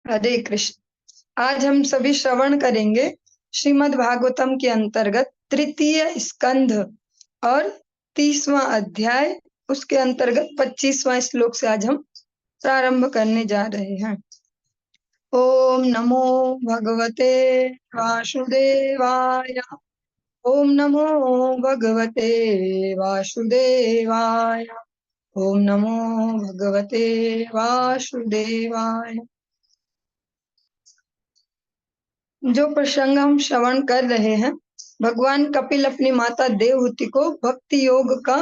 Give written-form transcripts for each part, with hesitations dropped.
हरे कृष्ण। आज हम सभी श्रवण करेंगे श्रीमद् भागवतम के अंतर्गत तृतीय स्कंध और 30वां अध्याय, उसके अंतर्गत 25वां श्लोक से आज हम प्रारंभ करने जा रहे हैं। ओम नमो भगवते वासुदेवाय। ओम नमो भगवते वासुदेवाय। ओम नमो भगवते वासुदेवाय। जो प्रसंग हम श्रवण कर रहे हैं, भगवान कपिल अपनी माता देवहूति को भक्ति योग का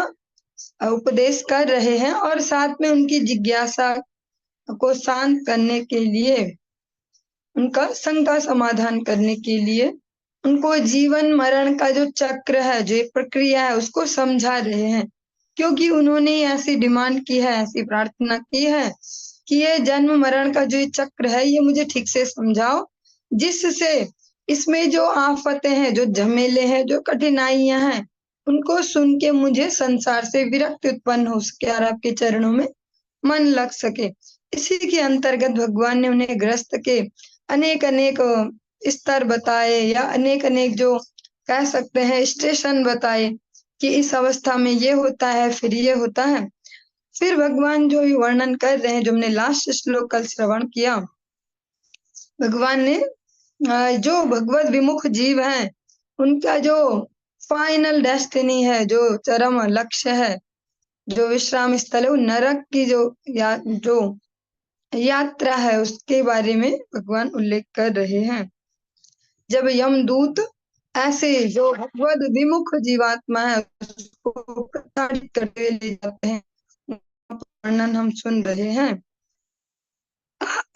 उपदेश कर रहे हैं और साथ में उनकी जिज्ञासा को शांत करने के लिए, उनका शंका समाधान करने के लिए उनको जीवन मरण का जो चक्र है, जो एक प्रक्रिया है, उसको समझा रहे हैं। क्योंकि उन्होंने ऐसी डिमांड की है, ऐसी प्रार्थना की है कि ये जन्म मरण का जो ये चक्र है, ये मुझे ठीक से समझाओ, जिससे इसमें जो आफतें हैं, जो झमेले हैं, जो कठिनाइयां हैं, उनको सुन के मुझे संसार से विरक्ति उत्पन्न हो सके और आपके चरणों में मन लग सके। इसी के अंतर्गत भगवान ने उन्हें ग्रस्त के अनेक अनेक स्तर बताए, या अनेक अनेक जो कह सकते हैं स्टेशन बताए कि इस अवस्था में ये होता है, फिर ये होता है। फिर भगवान जो ये वर्णन कर रहे हैं, जो हमने लास्ट श्लोक कल श्रवण किया, भगवान ने जो भगवत विमुख जीव हैं, उनका जो फाइनल डेस्टिनी है, जो चरम लक्ष्य है, जो विश्राम स्थल है, वो नरक की जो यात्रा है, उसके बारे में भगवान उल्लेख कर रहे हैं। जब यमदूत ऐसे जो भगवत विमुख जीवात्मा है उसको प्रताड़ित करते हुए ले जाते हैं, वर्णन हम सुन रहे हैं।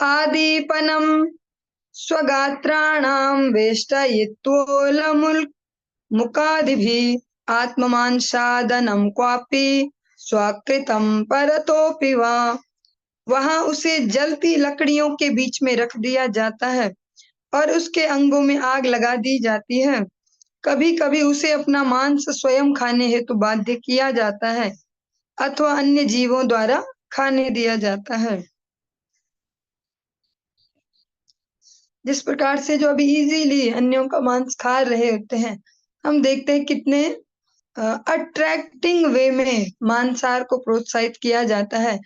आदिपनम स्वगात्राणां वेष्टयित्वोलमुकादिभिः आत्ममांसादनं क्वापि स्वकृतं परतोऽपि वा। वहां उसे जलती लकड़ियों के बीच में रख दिया जाता है और उसके अंगों में आग लगा दी जाती है। कभी कभी उसे अपना मांस स्वयं खाने हेतु बाध्य किया जाता है अथवा अन्य जीवों द्वारा खाने दिया जाता है। जिस प्रकार से जो अभी इजीली अन्यों का मांस खा रहे होते हैं, हम देखते हैं कितने अट्रैक्टिंग वे में मांसाहार को प्रोत्साहित किया जाता है।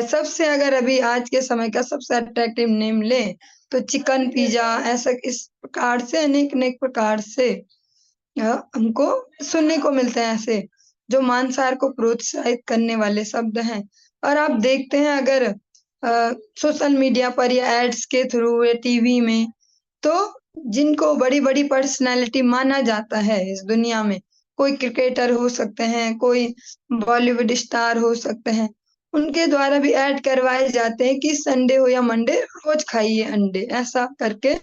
सबसे अगर अभी आज के समय का सबसे अट्रैक्टिव नेम ले तो चिकन पिज्जा, ऐसा इस प्रकार से अनेक अनेक प्रकार से हमको सुनने को मिलते हैं, ऐसे जो मांसाहार को प्रोत्साहित करने वाले शब्द हैं। और आप देखते हैं अगर सोशल मीडिया पर या एड्स के थ्रू या टीवी में, तो जिनको बड़ी बड़ी पर्सनैलिटी माना जाता है इस दुनिया में, कोई क्रिकेटर हो सकते हैं, कोई बॉलीवुड स्टार हो सकते हैं, उनके द्वारा भी ऐड करवाए जाते हैं कि संडे हो या मंडे रोज खाइए अंडे, ऐसा करके।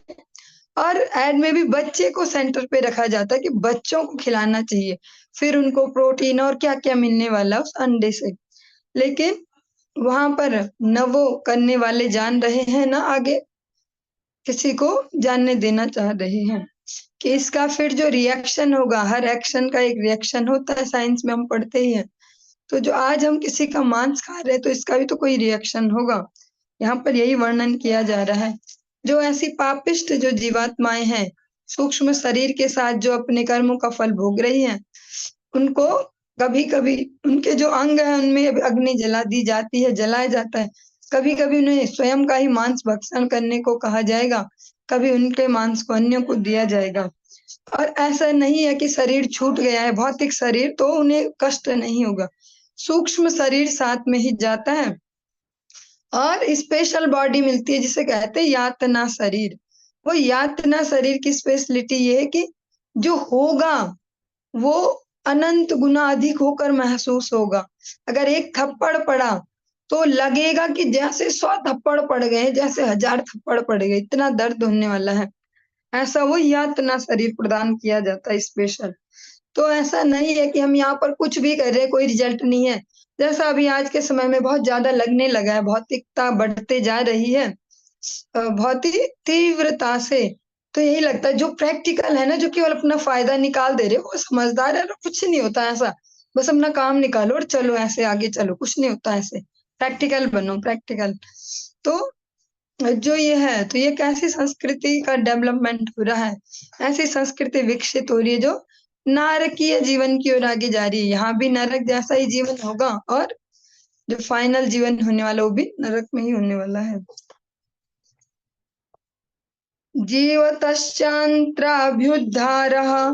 और ऐड में भी बच्चे को सेंटर पे रखा जाता है कि बच्चों को खिलाना चाहिए, फिर उनको प्रोटीन और क्या क्या मिलने वाला उस अंडे से। लेकिन वहां पर न वो करने वाले जान रहे हैं, न आगे किसी को जानने देना चाह रहे हैं कि इसका फिर जो रिएक्शन होगा, हर एक्शन का एक रिएक्शन होता है, साइंस में हम पढ़ते ही हैं। तो जो आज हम किसी का मांस खा रहे हैं, तो इसका भी तो कोई रिएक्शन होगा। यहाँ पर यही वर्णन किया जा रहा है। जो ऐसी पापिष्ट जो जीवात्माएं हैं, सूक्ष्म शरीर के साथ जो अपने कर्मों का फल भोग रही हैं, उनको कभी कभी उनके जो अंग है उनमें अग्नि जला दी जाती है, जलाया जाता है। कभी कभी उन्हें स्वयं का ही मांस भक्षण करने को कहा जाएगा, कभी उनके मांस को अन्यों को दिया जाएगा। और ऐसा नहीं है कि शरीर छूट गया है, भौतिक शरीर, तो उन्हें कष्ट नहीं होगा, सूक्ष्म शरीर साथ में ही जाता है और स्पेशल बॉडी मिलती है जिसे कहते हैं यातना शरीर। वो यातना शरीर की स्पेशलिटी ये है कि जो होगा वो अनंत गुना अधिक होकर महसूस होगा। अगर एक थप्पड़ पड़ा तो लगेगा कि जैसे 100 थप्पड़ पड़ गए, जैसे 1000 थप्पड़ पड़ गए, इतना दर्द होने वाला है। ऐसा वो यातना शरीर प्रदान किया जाता है स्पेशल। तो ऐसा नहीं है कि हम यहाँ पर कुछ भी कर रहे हैं, कोई रिजल्ट नहीं है, जैसा अभी आज के समय में बहुत ज्यादा लगने लगा है, भौतिकता बढ़ते जा रही है बहुत ही तीव्रता से। तो यही लगता है जो प्रैक्टिकल है ना, जो केवल अपना फायदा निकाल दे रहे हो, वो समझदार है, कुछ नहीं होता ऐसा, बस अपना काम निकालो और चलो, ऐसे आगे चलो, कुछ नहीं होता ऐसे, प्रैक्टिकल बनो, प्रैक्टिकल। तो जो ये है तो ये कैसी संस्कृति का डेवलपमेंट हो रहा है, ऐसी संस्कृति विकसित हो रही है जो नारकीय जीवन की ओर आगे जा रही है। यहाँ भी नरक जैसा ही जीवन होगा और जो फाइनल जीवन होने वाला वो भी नरक में ही होने वाला है। जीवतश्चान्त्राभ्युद्धारः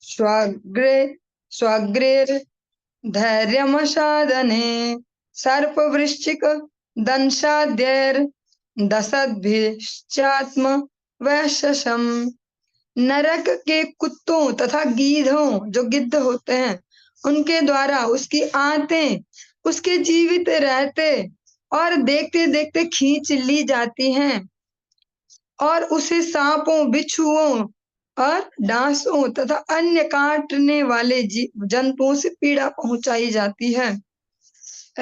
स्वाग्रे स्वाग्रेर्धैर्यमसादने सर्पवृश्चिक दंशाद्यैर्दशद्भिश्चात्म वैशसम। नरक के कुत्तों तथा गीधों, जो गिद्ध होते हैं, उनके द्वारा उसकी आंतें उसके जीवित रहते और देखते देखते खींच ली जाती हैं और उसे सांपों, बिच्छुओं और डांसों तथा अन्य काटने वाले जंतुओं से पीड़ा पहुंचाई जाती है।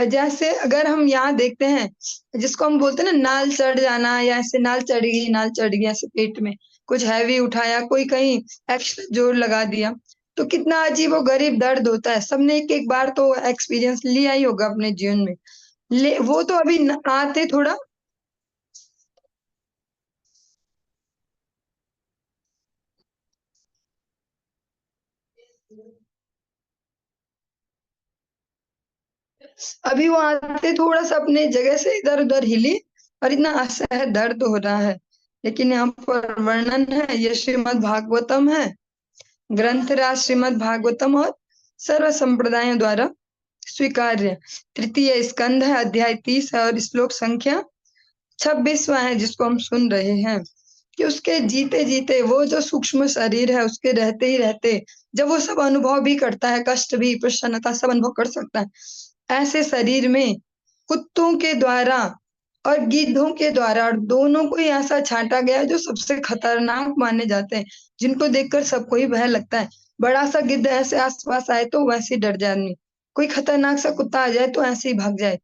जैसे अगर हम यहाँ देखते हैं, जिसको हम बोलते हैं ना नाल चढ़ जाना, या ऐसे नाल चढ़ गई ऐसे पेट में, कुछ हैवी उठाया, कोई कहीं एक्स्ट्रा जोर लगा दिया, तो कितना अजीब और गरीब दर्द होता है। सबने एक एक बार तो एक्सपीरियंस लिया ही होगा अपने जीवन में। वो तो अभी आते थोड़ा, अभी वो आते थोड़ा सा अपने जगह से इधर उधर हिली और इतना असह्य दर्द हो रहा है। लेकिन यहाँ पर वर्णन है, ये श्रीमद् भागवतम है, ग्रंथराज श्रीमद् भागवतम और सर्व संप्रदायों द्वारा स्वीकार्य तृतीय स्कंध है, अध्याय 30 है और श्लोक संख्या 26वां है, जिसको हम सुन रहे हैं। कि उसके जीते जीते वो जो सूक्ष्म शरीर है उसके रहते ही रहते जब वो सब अनुभव भी करता है, कष्ट भी, प्रसन्नता सब अनुभव कर सकता है, ऐसे शरीर में कुत्तों के द्वारा और गिद्धों के द्वारा, और दोनों को ही ऐसा छांटा गया है जो सबसे खतरनाक माने जाते हैं, जिनको देखकर सबको ही भय लगता है। बड़ा सा गिद्ध ऐसे आसपास आए तो वैसे ही डर जाए आदमी, कोई खतरनाक सा कुत्ता आ जाए तो ऐसे ही भाग जाए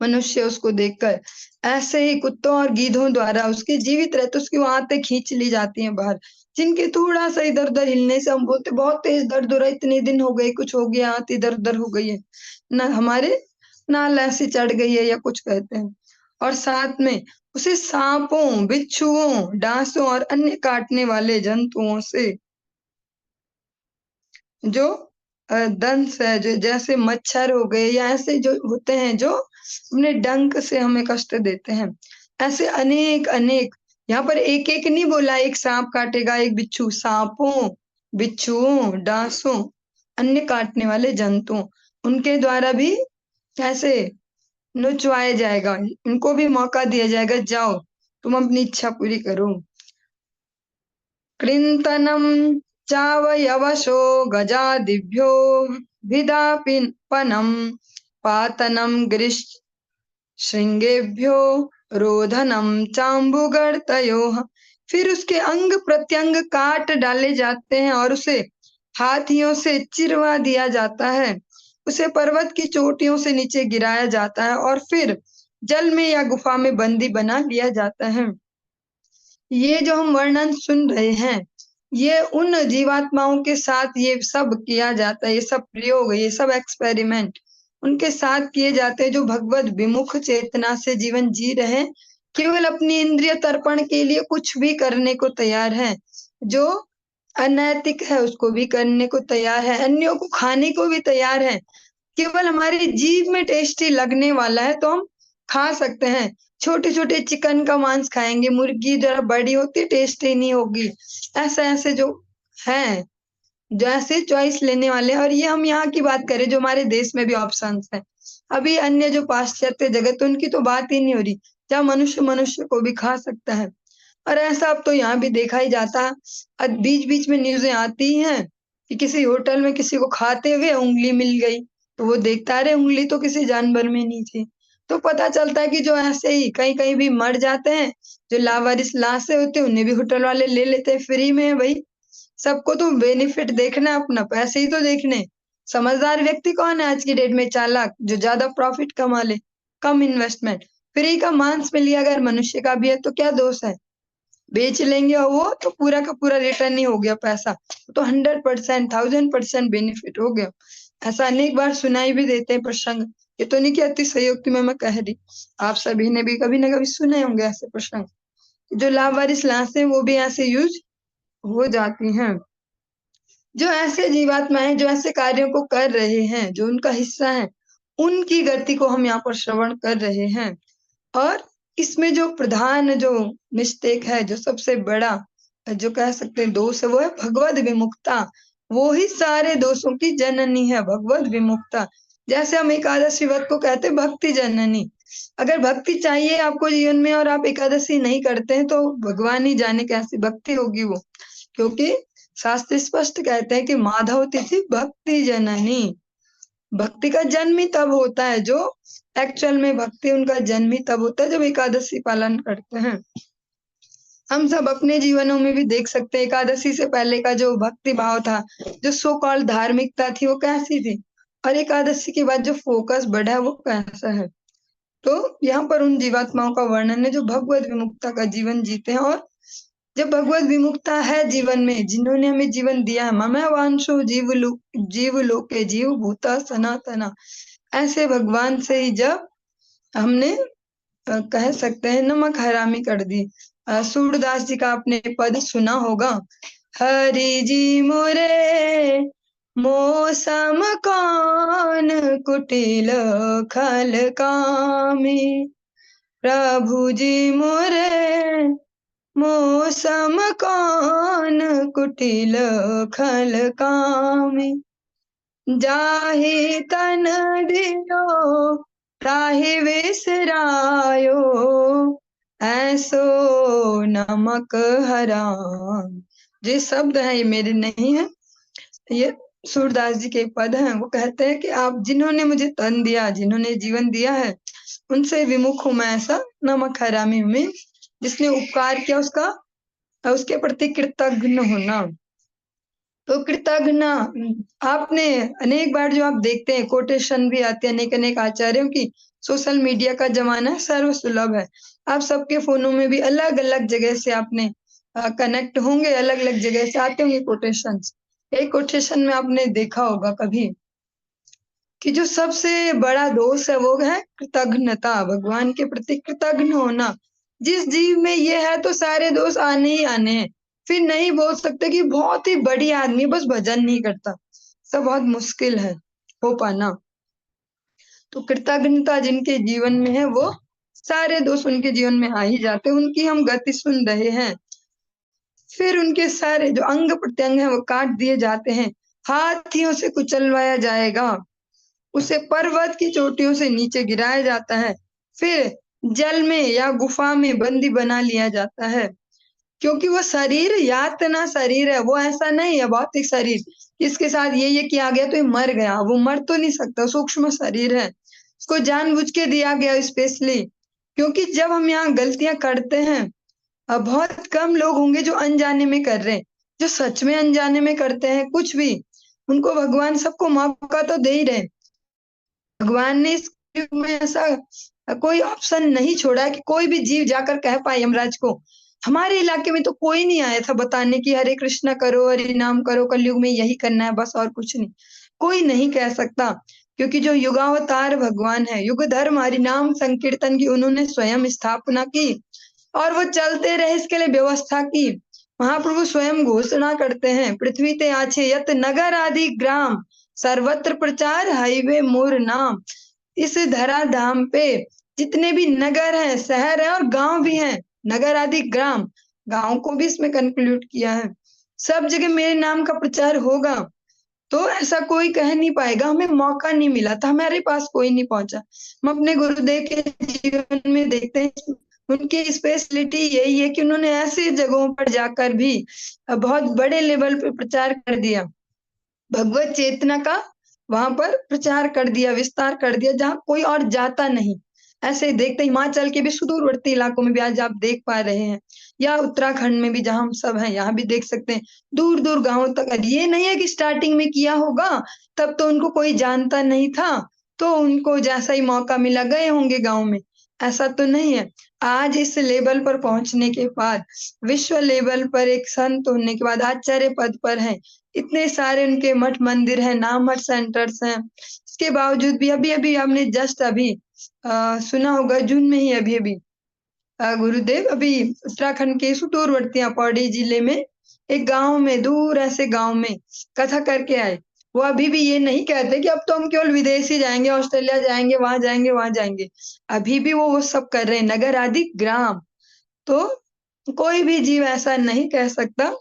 मनुष्य उसको देखकर। ऐसे ही कुत्तों और गीधों द्वारा उसके जीवित रहते उसकी वो आंतें खींच ली जाती हैं बाहर, जिनके थोड़ा सा इधर उधर हिलने से हम बोलते बहुत तेज दर्द हो रहा है, इतने दिन हो गए, कुछ हो गया, आंत इधर उधर हो गई है ना, हमारे नाल ऐसी चढ़ गई है या कुछ कहते हैं। और साथ में उसे सांपों, बिच्छुओं, डांसों और अन्य काटने वाले जंतुओं से जो दंश है, जो जैसे मच्छर हो गए या ऐसे जो होते हैं जो अपने डंक से हमें कष्ट देते हैं, ऐसे अनेक अनेक, यहाँ पर एक एक नहीं बोला एक सांप काटेगा एक बिच्छू, सांपों, बिच्छुओं, डांसों, अन्य काटने वाले जंतुओं, उनके द्वारा भी ऐसे नुचवाया जाएगा, इनको भी मौका दिया जाएगा, जाओ तुम अपनी इच्छा पूरी करो। कृन्तनं चावयवशो गजादिभ्यो विदापिपनं पातनं गिरिशृंगेभ्यो रोदनं चाम्बुगर्तयोः। फिर उसके अंग प्रत्यंग काट डाले जाते हैं और उसे हाथियों से चिरवा दिया जाता है, उसे पर्वत की चोटियों से नीचे गिराया जाता है और फिर जल में या गुफा में बंदी बना लिया जाता है। ये जो हम वर्णन सुन रहे हैं, ये उन जीवात्माओं के साथ ये सब किया जाता है, ये सब प्रयोग, ये सब एक्सपेरिमेंट उनके साथ किए जाते हैं जो भगवत विमुख चेतना से जीवन जी रहे हैं, केवल अपनी इंद्रिय तर्पण के लिए कुछ भी करने को तैयार है, जो अनैतिक है उसको भी करने को तैयार है, अन्यों को खाने को भी तैयार है, केवल हमारी जीभ में टेस्टी लगने वाला है तो हम खा सकते हैं। छोटे छोटे चिकन का मांस खाएंगे, मुर्गी जरा बड़ी होती टेस्टी नहीं होगी, ऐसे ऐसे जो हैं, जो ऐसे चॉइस लेने वाले हैं। और ये हम यहाँ की बात करें जो हमारे देश में भी ऑप्शंस हैं, अभी अन्य जो पाश्चात्य जगत उनकी तो बात ही नहीं हो रही, जहाँ मनुष्य मनुष्य को भी खा सकता है। और ऐसा अब तो यहाँ भी देखा ही जाता है, बीच बीच में न्यूज़ें आती हैं कि किसी होटल में किसी को खाते हुए उंगली मिल गई, तो वो देखता है अरे उंगली तो किसी जानवर में नहीं थी। तो पता चलता है कि जो ऐसे ही कहीं कहीं भी मर जाते हैं, जो लावारिस लाशें होती हैं उन्हें भी होटल वाले ले लेते हैं फ्री में। भाई सबको तो बेनिफिट देखना है, अपना पैसे ही तो देखने। समझदार व्यक्ति कौन है आज की डेट में? चालाक, जो ज्यादा प्रॉफिट कमा ले, कम इन्वेस्टमेंट। फ्री का मांस मिल गया अगर मनुष्य का भी है तो क्या दोष है, बेच लेंगे और वो तो पूरा का पूरा रिटर्न ही हो गया पैसा, तो 100%, 1000% बेनिफिट हो गया। ऐसा अनेक बार सुनाई भी देते हैं प्रसंग ये तो नहीं कि अतिशयोक्ति में मैं कह रही, आप सभी ने भी कभी ना कभी सुने होंगे ऐसे प्रश्न। जो लावारिस लाशें वो भी ऐसे यूज हो जाती हैं। जो ऐसे जीवात्माएं जो ऐसे कार्यों को कर रहे हैं, जो उनका हिस्सा है, उनकी गति को हम यहाँ पर श्रवण कर रहे हैं। और इसमें जो प्रधान जो मिस्टेक है, जो सबसे बड़ा जो कह सकते हैं दोष है, वो है भगवद विमुक्ता। वो ही सारे दोषों की जननी है, भगवद विमुक्ता। जैसे हम एकादशी व्रत को कहते हैं भक्ति जननी। अगर भक्ति चाहिए आपको जीवन में और आप एकादशी नहीं करते हैं, तो भगवान ही जाने कैसी भक्ति होगी वो। क्योंकि शास्त्र स्पष्ट कहते हैं कि माधव तिथि भक्ति जननी। भक्ति का जन्म ही तब होता है, जो एक्चुअल में भक्ति उनका जन्म ही तब होता है जब एकादशी पालन करते हैं। हम सब अपने जीवनों में भी देख सकते हैं, एकादशी से पहले का जो भक्ति भाव था, जो सो कॉल्ड धार्मिकता थी, वो कैसी थी, और एकादशी के बाद जो फोकस बढ़ा है वो कैसा है। तो यहाँ पर उन जीवात्माओं का वर्णन है जो भगवत विमुक्ता का जीवन जीते हैं। और जब भगवत विमुक्ता है जीवन में, जिन्होंने हमें जीवन दिया है, मम वांशो जीव लोके जीव भूता सनातना, ऐसे भगवान से ही जब हमने कह सकते हैं नमक हरामी कर दी। सूरदास जी का आपने पद सुना होगा, हरि जी मोरे मौसम कौन कुटिल खल कामी, प्रभु जी मोरे मौसम कौन कुटिल खल कामी, जाहि तन दियो ताहि विसरायो, ऐसो नमक हराम। ये शब्द है, ये मेरे नहीं है, ये सूरदास जी के पद हैं। वो कहते हैं कि आप जिन्होंने मुझे तन दिया, जिन्होंने जीवन दिया है, उनसे विमुख हूं मैं, ऐसा नमक हरामी हूं। जिसने उपकार किया उसके प्रति कृतज्ञ होना। तो कृतज्ञ आपने अनेक बार जो आप देखते हैं, कोटेशन भी आते हैं अनेक अनेक आचार्यों की। सोशल मीडिया का जमाना है, सर्व सुलभ है। आप सबके फोनों में भी अलग अलग जगह से आपने कनेक्ट होंगे, अलग अलग जगह से आते होंगे कोटेशन। एक कोटेशन में आपने देखा होगा कभी कि जो सबसे बड़ा दोष है वो है कृतज्ञता, भगवान के प्रति कृतज्ञ होना। जिस जीव में ये है तो सारे दोष आने ही आने हैं। फिर नहीं बोल सकते कि बहुत ही बड़ी आदमी बस भजन नहीं करता, सब बहुत मुश्किल है हो पाना। तो कृतज्ञता जिनके जीवन में है, वो सारे दोष उनके जीवन में आ ही जाते हैं। उनकी हम गति सुन रहे हैं। फिर उनके सारे जो अंग प्रत्यंग है वो काट दिए जाते हैं, हाथियों से कुचलवाया जाएगा, उसे पर्वत की चोटियों से नीचे गिराया जाता है, फिर जल में या गुफा में बंदी बना लिया जाता है। क्योंकि वो शरीर यातना शरीर है, वो ऐसा नहीं है भौतिक शरीर इसके साथ ये किया गया तो ये मर गया, वो मर तो नहीं सकता, सूक्ष्म शरीर है, उसको जानबूझ के दिया गया स्पेशली। क्योंकि जब हम यहाँ गलतियां करते हैं, अब बहुत कम लोग होंगे जो अनजाने में कर रहे हैं। जो सच में अनजाने में करते हैं कुछ भी, उनको भगवान सबको मौका तो दे ही रहे। भगवान ने इस युग में ऐसा कोई ऑप्शन नहीं छोड़ा कि कोई भी जीव जाकर कह पाए यमराज को। हमारे इलाके में तो कोई नहीं आया था बताने की हरे कृष्णा करो, हरि नाम करो, कलयुग में यही करना है बस और कुछ नहीं। कोई नहीं कह सकता, क्योंकि जो युगावतार भगवान है, युग धर्म हरि नाम संकीर्तन की उन्होंने स्वयं स्थापना की और वो चलते रहे, इसके लिए व्यवस्था की। महाप्रभु स्वयं घोषणा करते हैं, पृथ्वी ते आछे यत नगर आदि ग्राम, सर्वत्र प्रचार हाईवे मोर नाम। इस धरा धाम पे जितने भी नगर हैं, शहर है और गांव भी हैं, नगर आदि ग्राम, गांव को भी इसमें कंक्लूड किया है, सब जगह मेरे नाम का प्रचार होगा। तो ऐसा कोई कह नहीं पाएगा हमें मौका नहीं मिला था, हमारे पास कोई नहीं पहुंचा। हम अपने गुरुदेव के जीवन में देखते हैं, उनकी स्पेशलिटी यही है कि उन्होंने ऐसी जगहों पर जाकर भी बहुत बड़े लेवल पे प्रचार कर दिया, भगवत चेतना का वहां पर प्रचार कर दिया, विस्तार कर दिया, जहां कोई और जाता नहीं। ऐसे ही देखते हिमाचल के भी सुदूरवर्ती इलाकों में भी आज आप देख पा रहे हैं, या उत्तराखंड में भी जहां हम सब हैं, यहाँ भी देख सकते हैं दूर दूर गांवों तक। ये नहीं है कि स्टार्टिंग में किया होगा तब तो उनको कोई जानता नहीं था, तो उनको जैसा ही मौका मिला गए होंगे गाँव में, ऐसा तो नहीं है। आज इस लेवल पर पहुंचने के बाद, विश्व लेवल पर एक संत होने के बाद, आचार्य पद पर है, इतने सारे उनके मठ मंदिर हैं, नाम मठ सेंटर्स हैं। इसके बावजूद भी अभी अभी हमने जस्ट अभी सुना होगा, जून में ही अभी अभी गुरुदेव अभी उत्तराखंड के सुदूरवर्ती पौड़ी जिले में एक गांव में, दूर ऐसे गांव में कथा करके आए। वो अभी भी ये नहीं कहते कि अब तो हम केवल विदेश ही जाएंगे, ऑस्ट्रेलिया जाएंगे, वहां जाएंगे। अभी भी वो सब कर रहे हैं, नगर आदि ग्राम। तो कोई भी जीव ऐसा नहीं कह सकता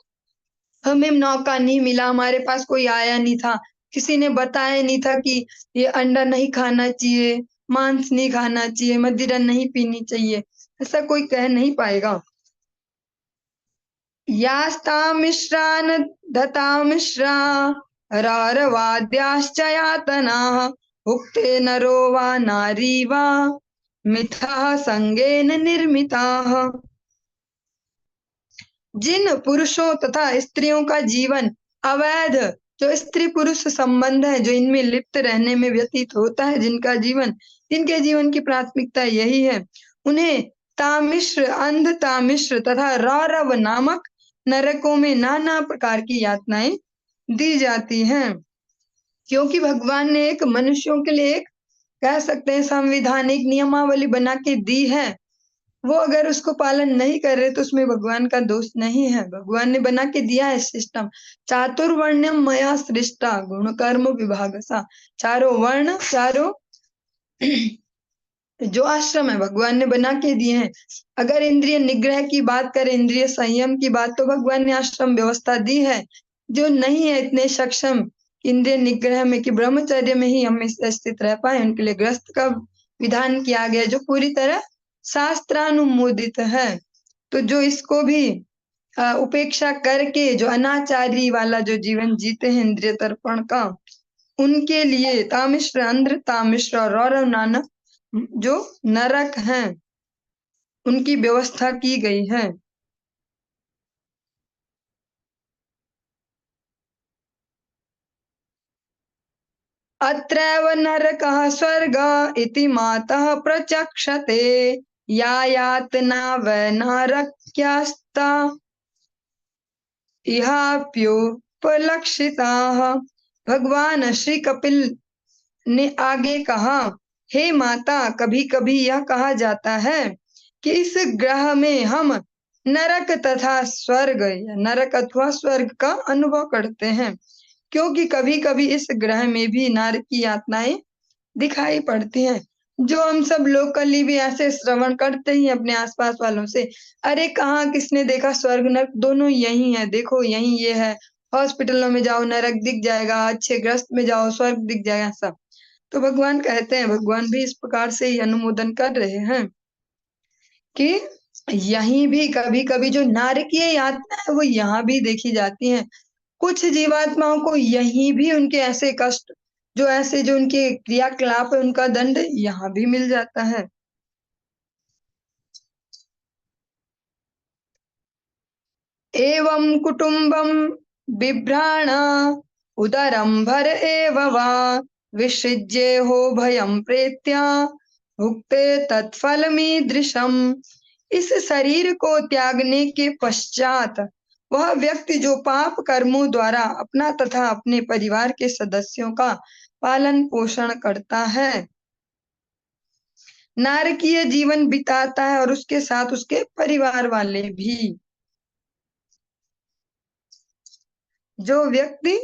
हमें मौका नहीं मिला, हमारे पास कोई आया नहीं था, किसी ने बताया नहीं था कि ये अंडा नहीं खाना चाहिए, मांस नहीं खाना चाहिए, मदिरा नहीं पीनी चाहिए, ऐसा कोई कह नहीं पाएगा। यास्ता मिश्रान दता मिश्रा रारवाद्याश्च यातनाः भुक्ते नरो वा नारी वा मिथः संगेन निर्मिताः। जिन पुरुषों तथा स्त्रियों का जीवन अवैध, जो स्त्री पुरुष संबंध है, जो इनमें लिप्त रहने में व्यतीत होता है, जिनका जीवन, जिनके जीवन की प्राथमिकता यही है, उन्हें तामिश्र, अंध तामिश्र तथा रौरव नामक नरकों में नाना प्रकार की यातनाएं दी जाती हैं। क्योंकि भगवान ने एक मनुष्यों के लिए एक, कह सकते हैं, संविधानिक नियमावली बना के दी है। वो अगर उसको पालन नहीं कर रहे तो उसमें भगवान का दोष नहीं है। भगवान ने बना के दिया है सिस्टम, चातुर्वर्ण्यम मया सृष्टा गुण कर्म विभागसा। चारों वर्ण, चारों जो आश्रम है भगवान ने बना के दिए हैं। अगर इंद्रिय निग्रह की बात करें, इंद्रिय संयम की बात, तो भगवान ने आश्रम व्यवस्था दी है। जो नहीं है इतने सक्षम इंद्रिय निग्रह में कि ब्रह्मचर्य में ही हम स्थित रह पाए, उनके लिए गृहस्थ का विधान किया गया, जो पूरी तरह शास्त्रानुमोदित है। तो जो इसको भी उपेक्षा करके जो अनाचारी वाला जो जीवन जीते हैं इंद्रिय तर्पण का, उनके लिए तामिश्र, अंध्र तामिश्र और रौरव नानक जो नरक हैं, उनकी व्यवस्था की गई है। अत्रैव नरकः स्वर्ग इति मातः प्रचक्षते या यातना वै नरक्यास्ता इहाप्युपलक्षिताः। भगवान श्री कपिल ने आगे कहा, हे माता, कभी कभी यह कहा जाता है कि इस ग्रह में हम नरक तथा स्वर्ग या नरक अथवा स्वर्ग का अनुभव करते हैं, क्योंकि कभी कभी इस ग्रह में भी नरक की यातनाएं दिखाई पड़ती हैं। जो हम सब लोकली भी ऐसे श्रवण करते ही अपने आसपास वालों से, अरे कहाँ किसने देखा स्वर्ग नरक, दोनों यही है, देखो यही ये है, हॉस्पिटलों में जाओ नरक दिख जाएगा, अच्छे ग्रस्त में जाओ स्वर्ग दिख जाएगा सब। तो भगवान कहते हैं, भगवान भी इस प्रकार से ही अनुमोदन कर रहे हैं कि यहीं भी कभी कभी जो नारकीय यातना है वो यहाँ भी देखी जाती है। कुछ जीवात्माओं को यहीं भी उनके ऐसे कष्ट, जो ऐसे जो उनके क्रियाकलाप है, उनका दंड यहाँ भी मिल जाता है। एवं कुटुंबम बिभ्राण उदरम भर एव वा विसृज्य हो भयं प्रेत्या भुक्ते तत्फलमीदृशम। इस शरीर को त्यागने के पश्चात वह व्यक्ति जो पाप कर्मों द्वारा अपना तथा अपने परिवार के सदस्यों का पालन पोषण करता है, नारकीय जीवन बिताता है, और उसके साथ उसके परिवार वाले भी। जो व्यक्ति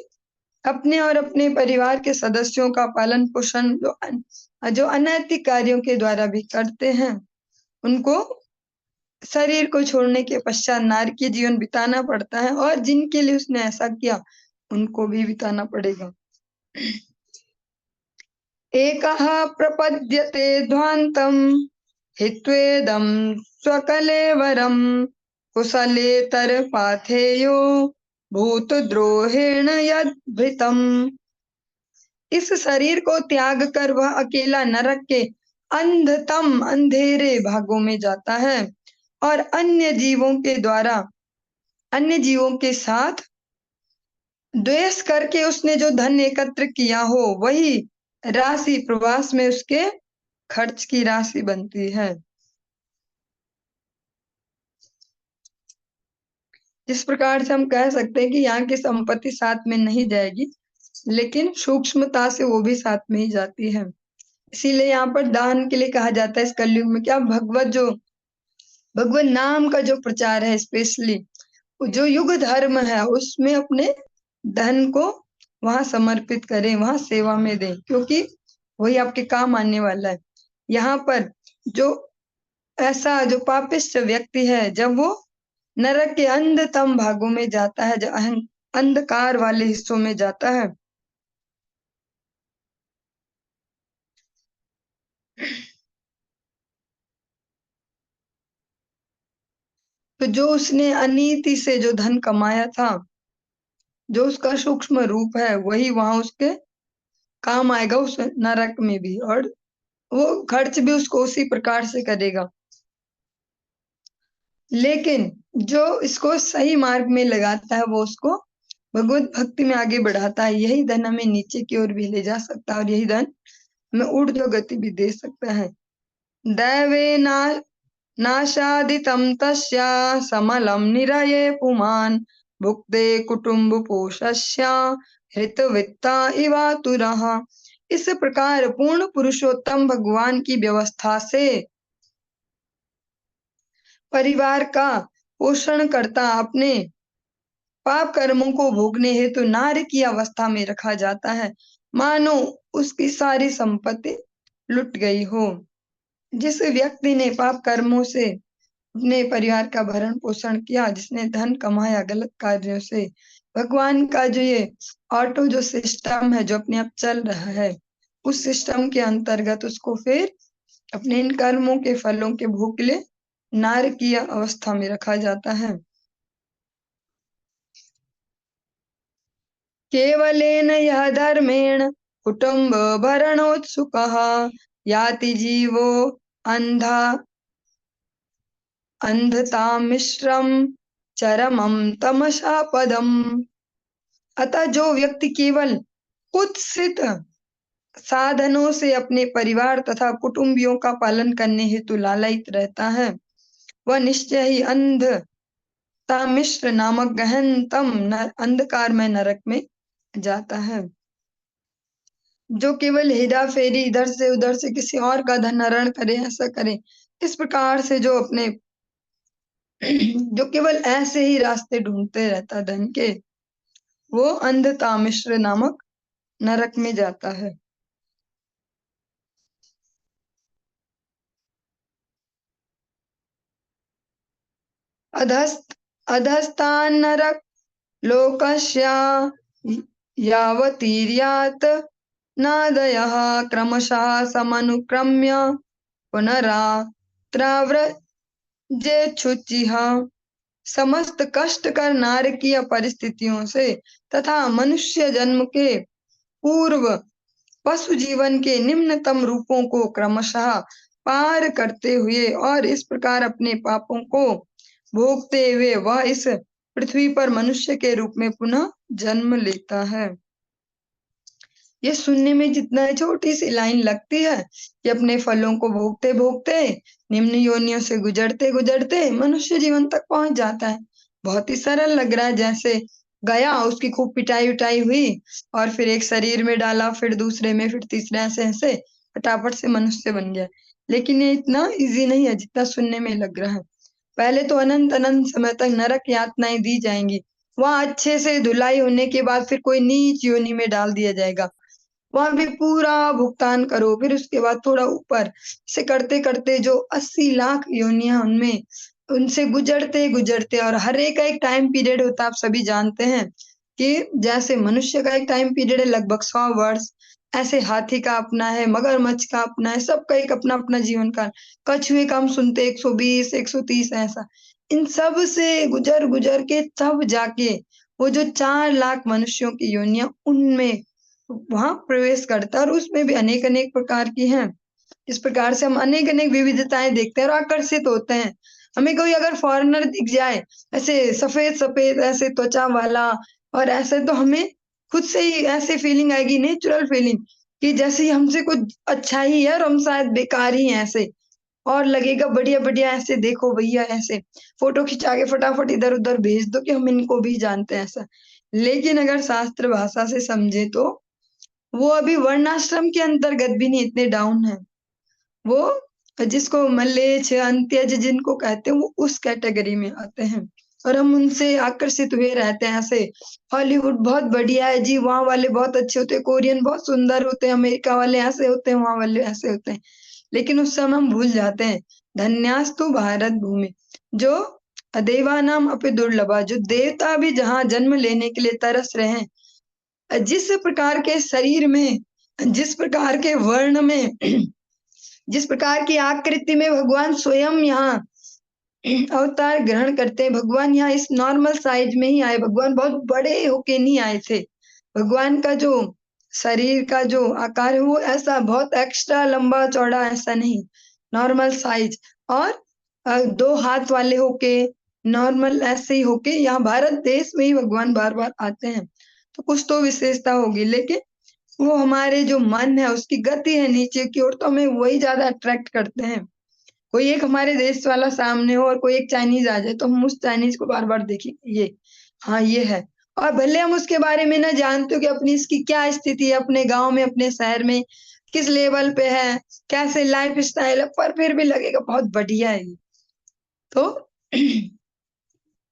अपने और अपने परिवार के सदस्यों का पालन पोषण जो अनैतिक कार्यों के द्वारा भी करते हैं, उनको शरीर को छोड़ने के पश्चात नारकीय जीवन बिताना पड़ता है, और जिनके लिए उसने ऐसा किया उनको भी बिताना पड़ेगा। एकः प्रपद्यते ध्वान्तम् हित्वेदं स्वकलेवरम् कुशलेतर पाथेयो भूतद्रोहेण यद्भृतम्। इस शरीर को त्याग कर वह अकेला नरक के अंधतम अंधेरे भागों में जाता है, और अन्य जीवों के साथ द्वेष करके उसने जो धन एकत्र किया हो, वही राशि प्रवास में उसके खर्च की राशि बनती है। जिस प्रकार से हम कह सकते हैं कि यहाँ की संपत्ति साथ में नहीं जाएगी, लेकिन सूक्ष्मता से वो भी साथ में ही जाती है। इसीलिए यहाँ पर दान के लिए कहा जाता है इस कलयुग में, क्या भगवत नाम का जो प्रचार है, स्पेशली जो युग धर्म है, उसमें अपने धन को वहां समर्पित करें, वहां सेवा में दें, क्योंकि वही आपके काम आने वाला है। यहाँ पर जो ऐसा जो पापिष्ट व्यक्ति है, जब वो नरक के अंधतम भागों में जाता है, जो अंधकार वाले हिस्सों में जाता है, तो जो उसने अनीति से जो धन कमाया था, जो उसका सूक्ष्म रूप है, वही वहां उसके काम आएगा उस नरक में भी, और वो खर्च भी उसको उसी प्रकार से करेगा। लेकिन जो इसको सही मार्ग में लगाता है, वो उसको भगवत भक्ति में आगे बढ़ाता है। यही धन हमें नीचे की ओर भी ले जा सकता है, और यही धन हमें ऊर्ध्व गति भी दे सकता है। दैवे नाशादितं तस्य समलं निरये पुमान् भुक्ते कुटुम्ब पोषस्य हृतवित्ता इवातुरः। इस प्रकार पूर्ण पुरुषोत्तम भगवान की व्यवस्था से परिवार का पोषण करता अपने पाप कर्मों को भोगने हेतु नारी की अवस्था में रखा जाता है, मानो उसकी सारी संपत्ति लुट गई हो। जिस व्यक्ति ने पाप कर्मों से अपने परिवार का भरण पोषण किया, जिसने धन कमाया गलत कार्यों से, भगवान का जो ये ऑटो जो सिस्टम है, जो अपने आप चल रहा है, उस सिस्टम के अंतर्गत उसको फिर अपने इन कर्मों के फलों के भोग के लिए नारकीय अवस्था में रखा जाता है। केवलेन यह धर्मेण कुटुम्ब भरणोत्सुकः याति जीवो अंधा अंधतामिश्रम चरमं तमसा पदम। अतः जो व्यक्ति केवल कुत्सित साधनों से अपने परिवार तथा कुटुंबियों का पालन करने हेतु लालायित रहता है, वह निश्चय ही अंधतामिश्र नामक गहनतम अंधकारमय नरक में जाता है। जो केवल हेरा फेरी इधर से किसी और का धन हरण करे, ऐसा करे, इस प्रकार से जो अपने जो केवल ऐसे ही रास्ते ढूंढते रहता धन के, वो अंधतामिश्र नामक नरक में जाता है। अधस्त अधस्तान् नरक लोकस्य यावतीर्यात् नादयः क्रमशः समनुक्रम्य पुनरात्राव्रजेच्छुचिः। समस्त कष्टकर नारकीय परिस्थितियों से तथा मनुष्य जन्म के पूर्व पशु जीवन के निम्नतम रूपों को क्रमशः पार करते हुए और इस प्रकार अपने पापों को भोगते हुए वह इस पृथ्वी पर मनुष्य के रूप में पुनः जन्म लेता है। ये सुनने में जितना छोटी सी लाइन लगती है कि अपने फलों को भोगते भोगते निम्न योनियों से गुजरते गुजरते मनुष्य जीवन तक पहुंच जाता है, बहुत ही सरल लग रहा है। जैसे गया, उसकी खूब पिटाई उटाई हुई और फिर एक शरीर में डाला, फिर दूसरे में, फिर तीसरे, ऐसे ऐसे फटाफट से मनुष्य बन गया। लेकिन ये इतना इजी नहीं है जितना सुनने में लग रहा है। पहले तो अनंत अनंत समय तक नरक यातनाएं दी जाएंगी, वहां अच्छे से धुलाई होने के बाद फिर कोई नीच योनि में डाल दिया जाएगा, वहां भी पूरा भुगतान करो, फिर उसके बाद थोड़ा ऊपर से करते करते जो 80 लाख योनियां उनमें उनसे गुजरते गुजरते, और हर एक का एक टाइम पीरियड होता है। आप सभी जानते हैं कि जैसे मनुष्य का एक टाइम पीरियड है लगभग 100 वर्ष, ऐसे हाथी का अपना है, मगरमच्छ का अपना है, सबका एक अपना अपना जीवन काल। कछुए का हम सुनते 120 130 ऐसा। इन सब से गुजर गुजर के तब जाके वो जो 4 लाख मनुष्यों की योनियां, उनमें वहां प्रवेश करता है, और उसमें भी अनेक अनेक प्रकार की हैं। इस प्रकार से हम अनेक अनेक विविधताएं देखते हैं और आकर्षित होते हैं। हमें कोई अगर फॉरेनर दिख जाए ऐसे सफेद सफेद ऐसे त्वचा वाला और ऐसे, तो हमें खुद से ही ऐसे फीलिंग आएगी, नेचुरल फीलिंग, कि जैसे ही हमसे कुछ अच्छा ही है और हम शायद बेकार ही हैं ऐसे। और लगेगा बढ़िया बढ़िया, ऐसे देखो भैया, ऐसे फोटो खिंचा के फटाफट इधर उधर भेज दो कि हम इनको भी जानते हैं ऐसा। लेकिन अगर शास्त्र भाषा से समझे तो वो अभी वर्णाश्रम के अंतर्गत भी नहीं इतने डाउन है। वो जिसको मलेच्छ अंत्यज जिनको कहते हैं वो उस कैटेगरी में आते हैं, और हम उनसे आकर्षित हुए रहते हैं ऐसे। हॉलीवुड बहुत बढ़िया है जी, वहां वाले बहुत अच्छे होते हैं, कोरियन बहुत सुंदर होते हैं, अमेरिका वाले ऐसे होते हैं, वहां वाले ऐसे होते हैं। लेकिन उस समय हम भूल जाते हैं धन्यास्तु भारत भूमि, जो देवानाम अपि दुर्लभा, जो देवता भी जहाँ जन्म लेने के लिए तरस रहे हैं, जिस प्रकार के शरीर में, जिस प्रकार के वर्ण में, जिस प्रकार की आकृति में भगवान स्वयं यहाँ अवतार ग्रहण करते हैं। भगवान यहाँ इस नॉर्मल साइज में ही आए, भगवान बहुत बड़े होके नहीं आए थे। भगवान का जो शरीर का जो आकार है वो ऐसा बहुत एक्स्ट्रा लंबा चौड़ा ऐसा नहीं, नॉर्मल साइज, और 2 हाथ वाले होके नॉर्मल ऐसे ही होके यहाँ भारत देश में ही भगवान बार बार आते हैं। तो कुछ तो विशेषता होगी, लेकिन वो हमारे जो मन है उसकी गति है नीचे की ओर, तो हमें वही ज्यादा अट्रैक्ट करते हैं। कोई एक हमारे देश वाला सामने हो और कोई एक चाइनीज आ जाए तो हम उस चाइनीज को बार बार देखेंगे, ये हाँ ये है। और भले हम उसके बारे में ना जानते हो कि अपनी इसकी क्या स्थिति है, अपने गांव में अपने शहर में किस लेवल पे है, कैसे लाइफ स्टाइल है, पर फिर भी लगेगा बहुत बढ़िया है ये। तो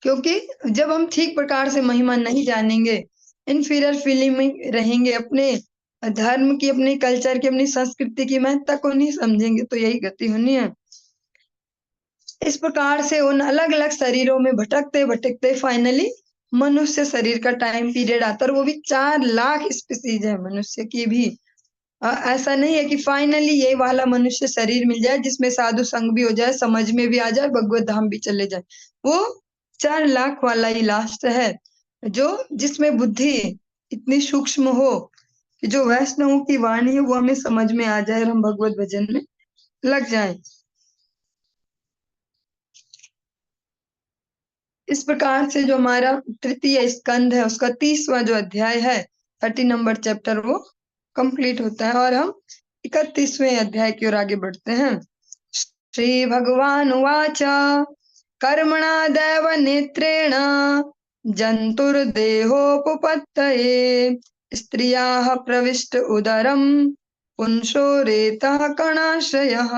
क्योंकि जब हम ठीक प्रकार से महिमा नहीं जानेंगे, इनफीरियर फीलिंग में रहेंगे, अपने धर्म की, अपने कल्चर की, अपनी संस्कृति की महत्ता को नहीं समझेंगे, तो यही गति होनी है। इस प्रकार से उन अलग अलग शरीरों में भटकते भटकते फाइनली मनुष्य शरीर का टाइम पीरियड आता है, और वो भी 4 लाख स्पीसीज है मनुष्य की भी। ऐसा नहीं है कि फाइनली ये वाला मनुष्य शरीर मिल जाए जिसमें साधु संग भी हो जाए, समझ में भी आ जाए, भगवत धाम भी चले जाए। वो 4 लाख वाला ही लास्ट है, जो जिसमें बुद्धि इतनी सूक्ष्म हो कि जो वैष्णव की वाणी है वो हमें समझ में आ जाए और हम भगवत भजन में लग जाएं। इस प्रकार से जो हमारा तृतीय स्कंद है उसका 30वां जो अध्याय है, 30 नंबर चैप्टर, वो कंप्लीट होता है, और हम 31वें अध्याय की ओर आगे बढ़ते हैं। श्री भगवान उवाच कर्मणा दैव नेत्रेण जन्तुर्देहोपपत्तये स्त्रियाः प्रविष्ट उदरम पुंसो रेतः कणाशयः।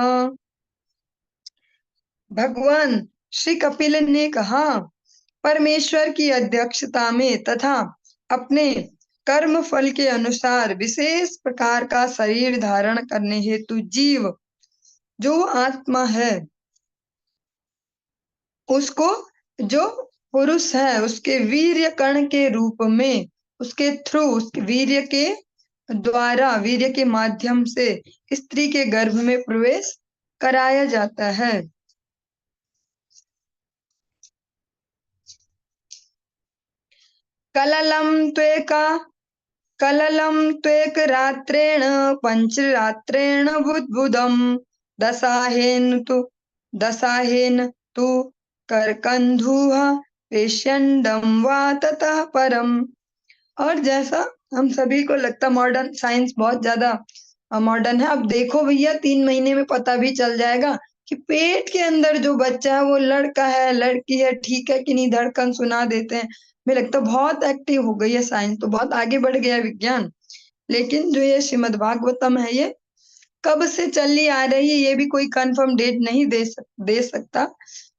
भगवान श्री कपिल ने कहा, परमेश्वर की अध्यक्षता में तथा अपने कर्म फल के अनुसार विशेष प्रकार का शरीर धारण करने हेतु जीव, जो आत्मा है, उसको, जो पुरुष है, उसके वीर्य कण के रूप में, उसके थ्रू, उसके वीर्य के द्वारा, वीर्य के माध्यम से स्त्री के गर्भ में प्रवेश कराया जाता है। कललम त्वेका कललं त्वेकरात्रेण पञ्चरात्रेण बुद्बुदं दशाहेन तु करकन्धुः पेष्यण्डं वा ततः परम्। और जैसा हम सभी को लगता, मॉडर्न साइंस बहुत ज्यादा मॉडर्न है, अब देखो भैया 3 महीने में पता भी चल जाएगा कि पेट के अंदर जो बच्चा है वो लड़का है लड़की है, ठीक है कि नहीं, धड़कन सुना देते हैं। मुझे लगता है बहुत एक्टिव हो गई है साइंस, तो बहुत आगे बढ़ गया है विज्ञान। लेकिन जो ये श्रीमद् भागवतम है, ये कब से चली आ रही है ये भी कोई कंफर्म डेट नहीं दे सकता।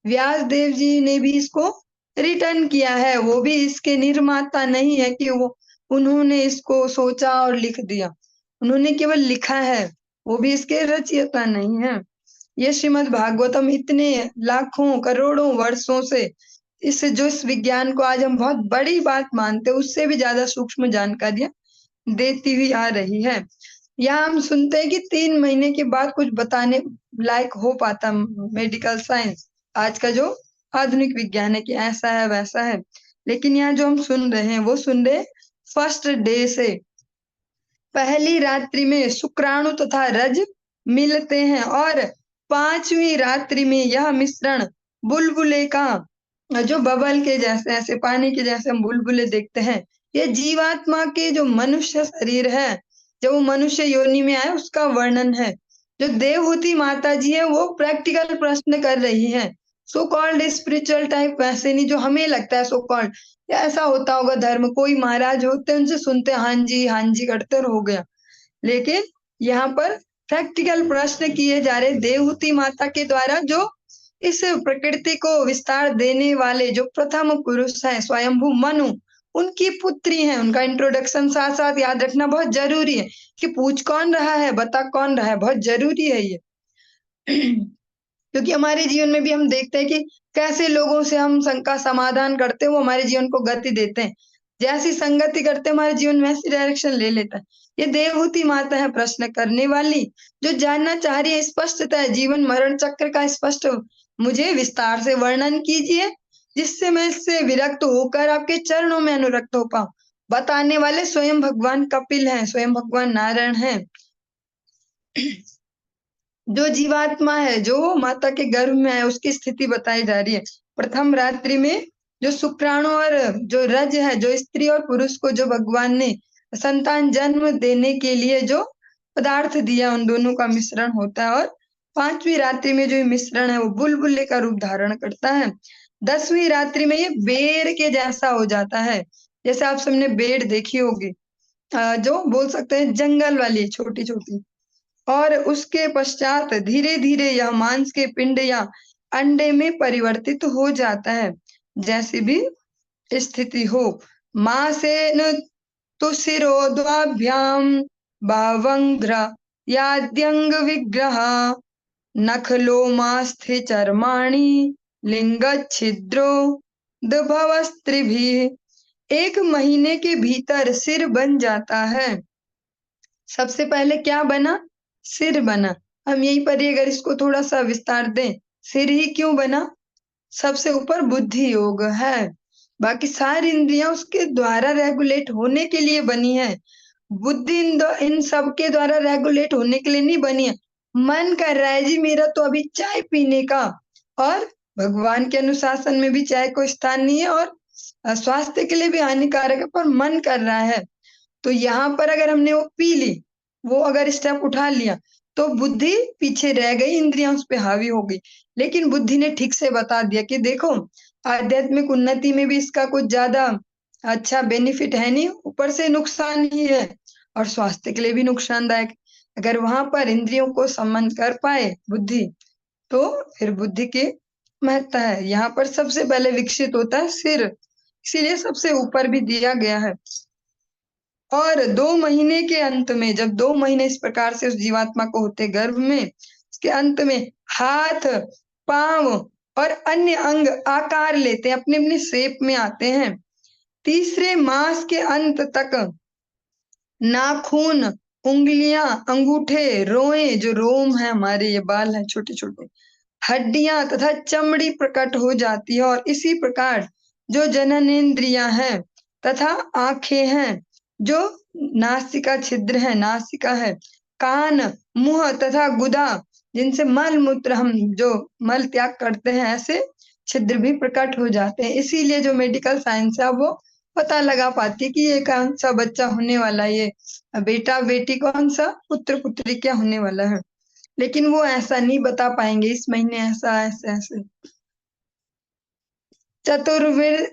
व्यास देव जी ने भी इसको रिटर्न किया है, वो भी इसके निर्माता नहीं है कि वो उन्होंने इसको सोचा और लिख दिया, उन्होंने केवल लिखा है, वो भी इसके रचयिता नहीं है। ये श्रीमद् भागवतम इतने लाखों करोड़ों वर्षों से इस विज्ञान को आज हम बहुत बड़ी बात मानते हैं, उससे भी ज्यादा सूक्ष्म जानकारियां देती हुई आ रही है। यहाँ हम सुनते हैं कि 3 महीने के बाद कुछ बताने लायक हो पाता मेडिकल साइंस, आज का जो आधुनिक विज्ञान है, कि ऐसा है वैसा है। लेकिन यहाँ जो हम सुन रहे हैं वो सुन रहे फर्स्ट डे से, पहली रात्रि में शुक्राणु तथा रज मिलते हैं, और 5वीं रात्रि में यह मिश्रण बुलबुले का, जो बबल के जैसे, ऐसे पानी के जैसे हम बुलबुले देखते हैं, ये जीवात्मा के जो मनुष्य शरीर है, जब वो मनुष्य योनि में आए उसका वर्णन है। जो देवहूति माता जी है वो प्रैक्टिकल प्रश्न कर रही है, सो कॉल्ड स्पिरिचुअल टाइप वैसे नहीं जो हमें लगता है सो कॉल्ड, या ऐसा होता होगा धर्म, कोई महाराज होते हैं उनसे सुनते हैं हाँ जी करते और हो गया। लेकिन यहाँ पर प्रैक्टिकल प्रश्न किए जा रहे देवहूति माता के द्वारा, जो इस प्रकृति को विस्तार देने वाले जो प्रथम पुरुष हैं स्वयंभू मनु, उनकी पुत्री हैं। उनका इंट्रोडक्शन साथ साथ याद रखना बहुत जरूरी है कि पूछ कौन रहा है बता कौन रहा है, बहुत जरूरी है ये। क्योंकि हमारे जीवन में भी हम देखते हैं कि कैसे लोगों से हम का समाधान करते हैं, वो हमारे जीवन को गति देते हैं। जैसी संगति करते हैं हमारे जीवन में वैसी डायरेक्शन ले लेता है। ये देवहूति माता है प्रश्न करने वाली, जो जानना चाह रही है स्पष्टतः जीवन मरण चक्र का स्पष्ट मुझे विस्तार से वर्णन कीजिए, जिससे मैं इससे विरक्त होकर आपके चरणों में अनुरक्त हो पाऊं। बताने वाले स्वयं भगवान कपिल हैं, स्वयं भगवान नारायण हैं। जो जीवात्मा है जो माता के गर्भ में है उसकी स्थिति बताई जा रही है। प्रथम रात्रि में जो शुक्राणु और जो रज है, जो स्त्री और पुरुष को जो भगवान ने संतान जन्म देने के लिए जो पदार्थ दिया, उन दोनों का मिश्रण होता है। और 5वीं रात्रि में जो ये मिश्रण है वो बुलबुले का रूप धारण करता है। 10वीं रात्रि में ये बेर के जैसा हो जाता है, जैसे आप सबने बेर देखी होगी, जो बोल सकते हैं जंगल वाली छोटी छोटी। और उसके पश्चात धीरे धीरे यह मांस के पिंड या अंडे में परिवर्तित हो जाता है, जैसी भी स्थिति हो। मासेन तुशिरोद्वाभ्याम भावंग्र याद्यंग विग्रह नखलोमास्थे चर्माणि लिंग छिद्रो दभवस्त्रिभिः। 1 महीने के भीतर सिर बन जाता है। सबसे पहले क्या बना? सिर बना। हम यहीं पर ही अगर इसको थोड़ा सा विस्तार दें, सिर ही क्यों बना? सबसे ऊपर बुद्धि योग है, बाकी सारी इंद्रियां उसके द्वारा रेगुलेट होने के लिए बनी है। बुद्धि इन सब के द्वारा रेगुलेट होने के लिए नहीं बनी है। मन कर रहा है जी मेरा तो अभी चाय पीने का, और भगवान के अनुशासन में भी चाय को स्थान नहीं है और स्वास्थ्य के लिए भी हानिकारक है, पर मन कर रहा है। तो यहाँ पर अगर हमने वो पी ली, वो अगर स्टेप उठा लिया, तो बुद्धि पीछे रह गई, इंद्रियां उस पे हावी हो गई। लेकिन बुद्धि ने ठीक से बता दिया कि देखो आध्यात्मिक उन्नति में भी इसका कुछ ज्यादा अच्छा बेनिफिट है नहीं, ऊपर से नुकसान ही है और स्वास्थ्य के लिए भी नुकसानदायक। अगर वहां पर इंद्रियों को सम्मान कर पाए बुद्धि, तो फिर बुद्धि की महत्ता है। यहाँ पर सबसे पहले विकसित होता है सिर, इसीलिए सबसे ऊपर भी दिया गया है। और 2 महीने के अंत में, जब 2 महीने इस प्रकार से उस जीवात्मा को होते गर्भ में, इसके अंत में हाथ, पांव और अन्य अंग आकार लेते हैं, अपने अपने शेप में आते हैं। तीसरे मास के अंत तक नाखून, उंगलियां, अंगूठे, रोए, जो रोम है हमारे, ये बाल हैं छोटे छोटे, हड्डियां तथा चमड़ी प्रकट हो जाती है। और इसी प्रकार जो जननेंद्रियां हैं तथा आंखें हैं, जो नासिका छिद्र है, नासिका है, कान, मुंह तथा गुदा, जिनसे मल मूत्र हम जो मल त्याग करते हैं, ऐसे छिद्र भी प्रकट हो जाते हैं। इसीलिए जो मेडिकल साइंस है वो पता लगा पाती है कि ये कौन सा बच्चा होने वाला है, ये बेटा बेटी कौन सा, पुत्र पुत्री क्या होने वाला है। लेकिन वो ऐसा नहीं बता पाएंगे इस महीने ऐसा ऐसे ऐसे। चतुर्भिर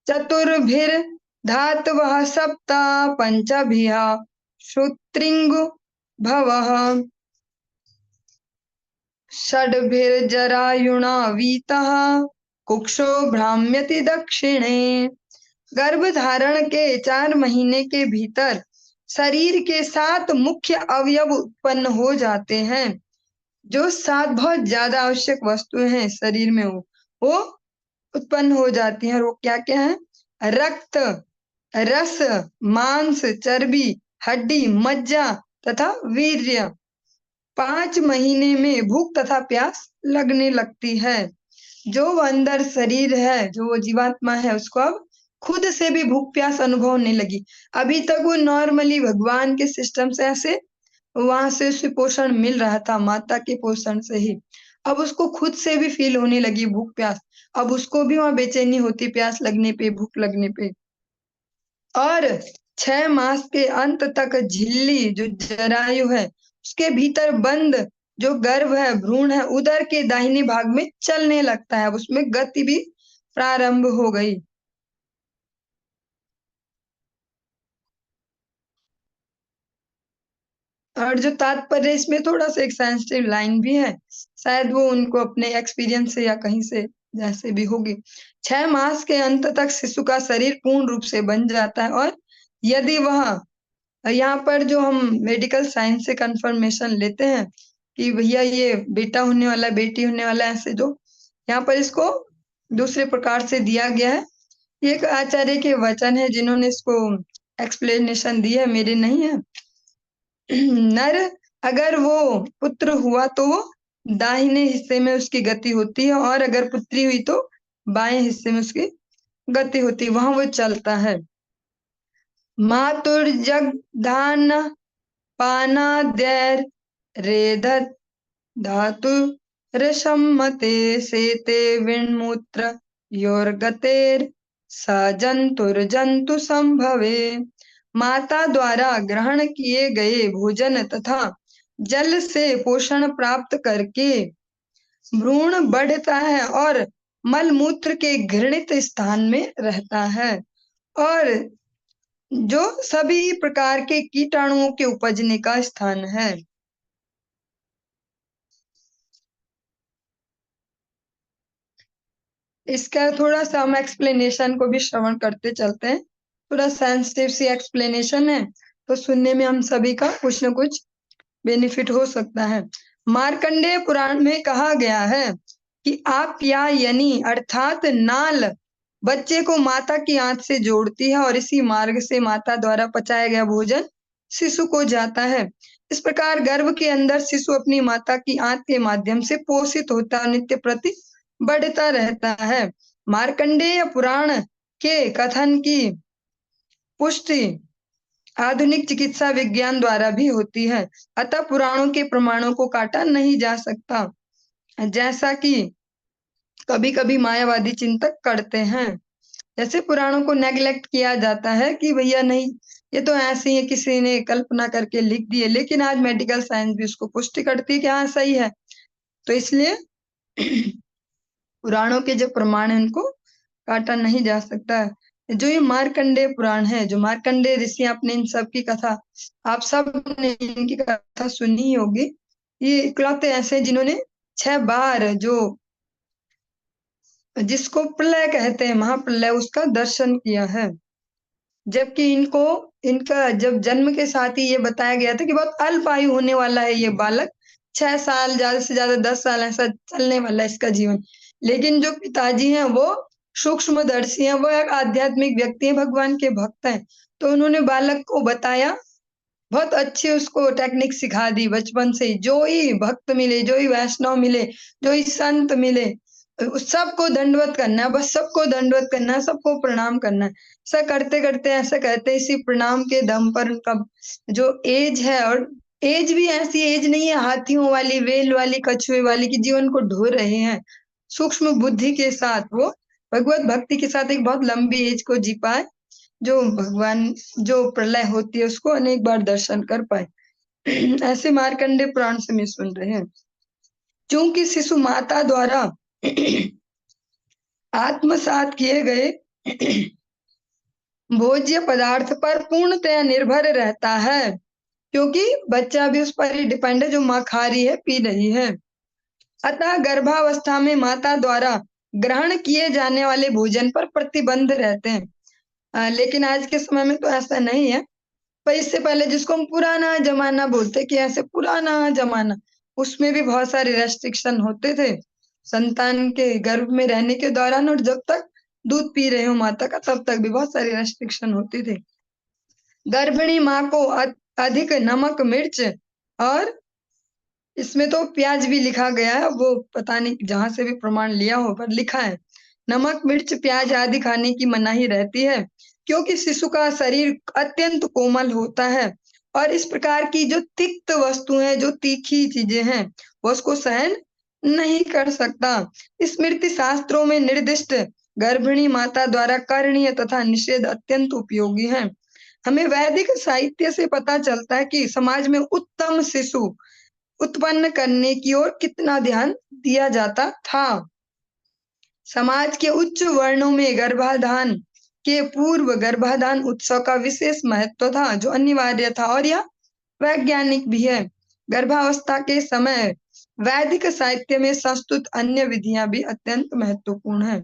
चतुर्भिर धातवः सप्त पंचभिः श्रोत्रिंगु भवः षड्भिर्जरायुणा वीतः कुक्षो भ्राम्यति दक्षिणे। गर्भ धारण के 4 महीने के भीतर शरीर के 7 मुख्य अवयव उत्पन्न हो जाते हैं। जो 7 बहुत ज्यादा आवश्यक वस्तुएं हैं शरीर में, वो उत्पन्न हो जाती हैं। और वो क्या क्या है? रक्त, रस, मांस, चर्बी, हड्डी, मज्जा तथा वीर्य। 5 महीने में भूख तथा प्यास लगने लगती है। जो वो अंदर शरीर है, जो वो जीवात्मा है, उसको अब खुद से भी भूख प्यास अनुभव होने लगी। अभी तक वो नॉर्मली भगवान के सिस्टम से ऐसे वहां से उसे पोषण मिल रहा था, माता के पोषण से ही। अब उसको खुद से भी फील होने लगी भूख प्यास। अब उसको भी वहां बेचैनी होती प्यास लगने पे, भूख लगने पे। और 6 मास के अंत तक झिल्ली जो जरायु है उसके भीतर बंद जो गर्भ है, भ्रूण है, उदर के दाहिने भाग में चलने लगता है, उसमें गति भी प्रारंभ हो गई। और जो तात्पर्य इसमें थोड़ा सा एक सेंसिटिव लाइन भी है, शायद वो उनको अपने एक्सपीरियंस से या कहीं से जैसे भी होगी। 6 मास के अंत तक शिशु का शरीर पूर्ण रूप से बन जाता है, और यदि वह, यहाँ पर जो हम मेडिकल साइंस से कंफर्मेशन लेते हैं कि भैया ये बेटा होने वाला, बेटी होने वाला, ऐसे जो यहाँ पर इसको दूसरे प्रकार से दिया गया है। ये एक आचार्य के वचन है जिन्होंने इसको एक्सप्लेनेशन दी है, मेरे नहीं है। नर अगर वो पुत्र हुआ तो वो दाहिने हिस्से में उसकी गति होती है, और अगर पुत्री हुई तो बाएं हिस्से में उसकी गति होती है, वहां वो चलता है। मातुर्जगधान पानाद्यर रेधत धातु ऋषम्मते सेते विण्मूत्र योर्गतेर स जंतुर्जंतु संभवे। माता द्वारा ग्रहण किए गए भोजन तथा जल से पोषण प्राप्त करके भ्रूण बढ़ता है और मलमूत्र के घृणित स्थान में रहता है, और जो सभी प्रकार के कीटाणुओं के उपजने का स्थान है। इसका थोड़ा सा हम एक्सप्लेनेशन को भी श्रवण करते चलते हैं। थोड़ा सेंसिटिव सी एक्सप्लेनेशन है, तो सुनने में हम सभी का कुछ न कुछ बेनिफिट हो सकता है। मार्कंडेय पुराण में कहा गया है कि आप्यायनी अर्थात नाल बच्चे को माता की आंत से जोड़ती है, और इसी मार्ग से माता द्वारा पचाया गया भोजन शिशु को जाता है। इस प्रकार गर्भ के अंदर शिशु अपनी माता की आंत के माध्यम से पोषित होता है, नित्य प्रति बढ़ता रहता है। मार्कंडेय पुराण के कथन की पुष्टि आधुनिक चिकित्सा विज्ञान द्वारा भी होती है, अतः पुराणों के प्रमाणों को काटा नहीं जा सकता, जैसा कि कभी कभी मायावादी चिंतक करते हैं। जैसे पुराणों को नेग्लेक्ट किया जाता है कि भैया नहीं, ये तो ऐसे ही है, किसी ने कल्पना करके लिख दिए, लेकिन आज मेडिकल साइंस भी उसको पुष्टि करती है कि हाँ सही है। तो इसलिए पुराणों के जो प्रमाण है उनको काटा नहीं जा सकता है। जो ये मार्कंडेय पुराण है, जो मार्कंडेय ऋषि, आपने इन सब की कथा, आप सब ने इनकी कथा सुनी ही होगी। ये इकलौते ऐसे हैं जिन्होंने 6 बार जो जिसको प्रलय कहते हैं, महाप्रलय, उसका दर्शन किया है। जबकि इनको, इनका जब जन्म के साथ ही ये बताया गया था कि बहुत अल्प आयु होने वाला है ये बालक, 6 साल, ज्यादा से ज्यादा 10 साल ऐसा चलने वाला है इसका जीवन। लेकिन जो पिताजी हैं वो सूक्ष्मदर्शी हैं, वो एक आध्यात्मिक व्यक्ति हैं, भगवान के भक्त हैं, तो उन्होंने बालक को बताया, बहुत अच्छी उसको टेक्निक सिखा दी बचपन से ही। जो ही भक्त मिले, जो ही वैष्णव मिले, जो ही संत मिले, उस सबको दंडवत करना है, बस सबको दंडवत करना है, सबको प्रणाम करना है। ऐसा करते करते, ऐसा कहते, इसी प्रणाम के दम पर उनका जो एज है, और एज भी ऐसी एज नहीं है हाथियों वाली, वेल वाली, कछुए वाली, की जीवन को ढो रहे हैं। सूक्ष्म बुद्धि के साथ वो भगवत भक्ति के साथ एक बहुत लंबी एज को जी पाए, जो भगवान जो प्रलय होती है उसको अनेक बार दर्शन कर पाए। ऐसे मार्कंडे पुराण से में सुन रहे हैं। क्योंकि शिशु माता द्वारा आत्मसात किए गए भोज्य पदार्थ पर पूर्णतया निर्भर रहता है, क्योंकि बच्चा भी उस पर ही डिपेंड है, जो माँ खा रही है, पी रही है। अतः गर्भावस्था में माता द्वारा ग्रहण किए जाने वाले भोजन पर प्रतिबंध रहते हैं। लेकिन आज के समय में तो ऐसा नहीं है। पर इससे पहले जिसको हम पुराना जमाना बोलते, कि ऐसे पुराना जमाना, उसमें भी बहुत सारे रेस्ट्रिक्शन होते थे संतान के गर्भ में रहने के दौरान, और जब तक दूध पी रहे हो माता का, तब तक भी बहुत सारे रेस्ट्रिक्शन होते थे। गर्भिणी माँ को अधिक नमक मिर्च, और इसमें तो प्याज भी लिखा गया है, वो पता नहीं जहां से भी प्रमाण लिया हो, पर लिखा है नमक मिर्च प्याज आदि खाने की मनाही रहती है, क्योंकि शिशु का शरीर अत्यंत कोमल होता है, और इस प्रकार की जो तिक्त वस्तुएं, जो तीखी चीजें हैं, वो उसको सहन नहीं कर सकता। स्मृति शास्त्रों में निर्दिष्ट गर्भिणी माता द्वारा करणीय तथा निषेध अत्यंत उपयोगी है। हमें वैदिक साहित्य से पता चलता है कि समाज में उत्तम शिशु उत्पन्न करने की ओर कितना ध्यान दिया जाता था। समाज के उच्च वर्णों में गर्भाधान के पूर्व गर्भाधान उत्सव का विशेष महत्व था, जो अनिवार्य था और यह वैज्ञानिक भी है। गर्भावस्था के समय वैदिक साहित्य में संस्तुत अन्य विधियां भी अत्यंत महत्वपूर्ण है।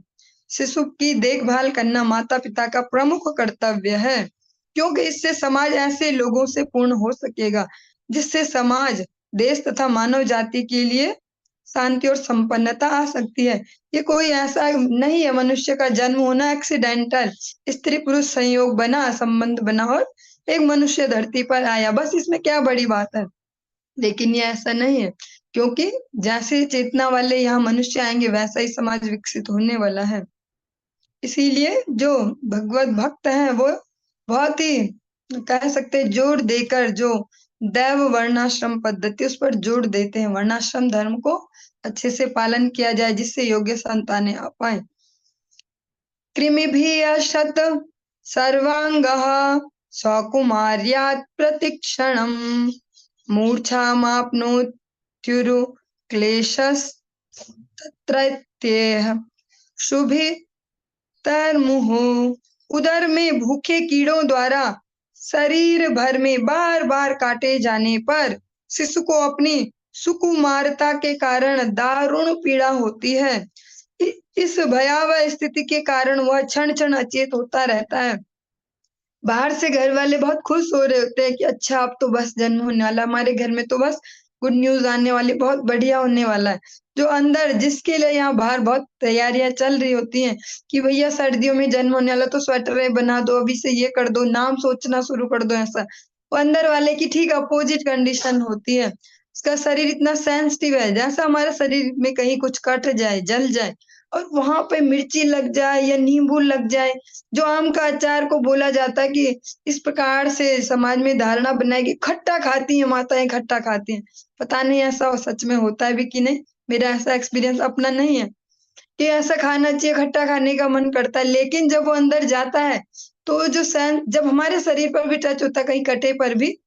शिशु की देखभाल करना माता पिता का प्रमुख कर्तव्य है, क्योंकि इससे समाज ऐसे लोगों से पूर्ण हो सकेगा जिससे समाज, देश तथा मानव जाति के लिए शांति और संपन्नता आ सकती है। ये कोई ऐसा नहीं है मनुष्य का जन्म होना एक्सीडेंटल, स्त्री पुरुष संयोग बना, संबंध बना और एक मनुष्य धरती पर आया, बस इसमें क्या बड़ी बात है। लेकिन ये ऐसा नहीं है, क्योंकि जैसे चेतना वाले यहाँ मनुष्य आएंगे वैसा ही समाज विकसित होने वाला है। इसीलिए जो भगवत भक्त हैं वो बहुत ही कह सकते हैं जोर देकर जो दैव वर्णाश्रम पद्धति उस पर जोर देते हैं, वर्णाश्रम धर्म को अच्छे से पालन किया जाए जिससे योग्य संतानें आ पाए। कृमिभिर्यशत सर्वांगः सकुमार्यात् प्रतिक्षणम् मूर्छामाप्नोत्युरु क्लेशस्तत्रत्येह शुभितर्मुहुः। उदर में भूखे कीड़ों द्वारा शरीर भर में बार बार काटे जाने पर शिशु को अपनी सुकुमारता के कारण दारुण पीड़ा होती है। इस भयावह स्थिति के कारण वह क्षण क्षण अचेत होता रहता है। बाहर से घर वाले बहुत खुश हो रहे होते हैं कि अच्छा अब तो बस जन्म होने वाला, हमारे घर में तो बस गुड न्यूज आने वाली, बहुत बढ़िया होने वाला है। जो अंदर जिसके लिए यहाँ बाहर बहुत तैयारियां चल रही होती हैं कि भैया सर्दियों में जन्म होने वाला तो स्वेटर बना दो, अभी से ये कर दो, नाम सोचना शुरू कर दो, ऐसा वो अंदर वाले की ठीक अपोजिट कंडीशन होती है। उसका शरीर इतना सेंसिटिव है, जैसा हमारे शरीर में कहीं कुछ कट जाए, जल जाए और वहां पे मिर्ची लग जाए या नींबू लग जाए, जो आम का अचार को बोला जाता है कि इस प्रकार से समाज में धारणा बनाई कि खट्टा खाती हैं माताएं, खट्टा खाती हैं। पता नहीं ऐसा सच में होता है भी कि नहीं, मेरा ऐसा एक्सपीरियंस अपना नहीं है कि ऐसा खाना चाहिए, खट्टा खाने का मन करता है। लेकिन जब वो अंदर जाता है तो जो जब हमारे शरीर पर भी टच होता है, कहीं कटे पर भी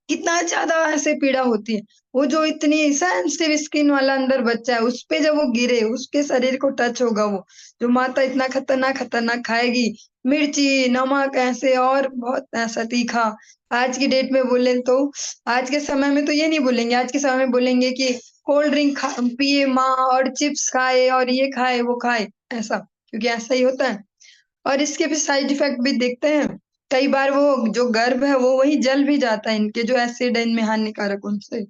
कितना ज्यादा ऐसे पीड़ा होती है। वो जो इतनी सेंसिटिव स्किन वाला अंदर बच्चा है, उस पे जब वो गिरे, उसके शरीर को टच होगा, वो जो माता इतना खतरनाक खतरनाक खाएगी, मिर्ची, नमक, ऐसे और बहुत ऐसा तीखा। आज की डेट में बोले तो आज के समय में तो ये नहीं बोलेंगे, आज के समय में बोलेंगे कि कोल्ड ड्रिंक पिए माँ और चिप्स खाए और ये खाए वो खाए, ऐसा, क्योंकि ऐसा ही होता है। और इसके भी साइड इफेक्ट भी देखते हैं। कई बार वो जो गर्भ है वो वही जल भी जाता है, इनके जो एसिड है इनमें हानिकारक उनसे।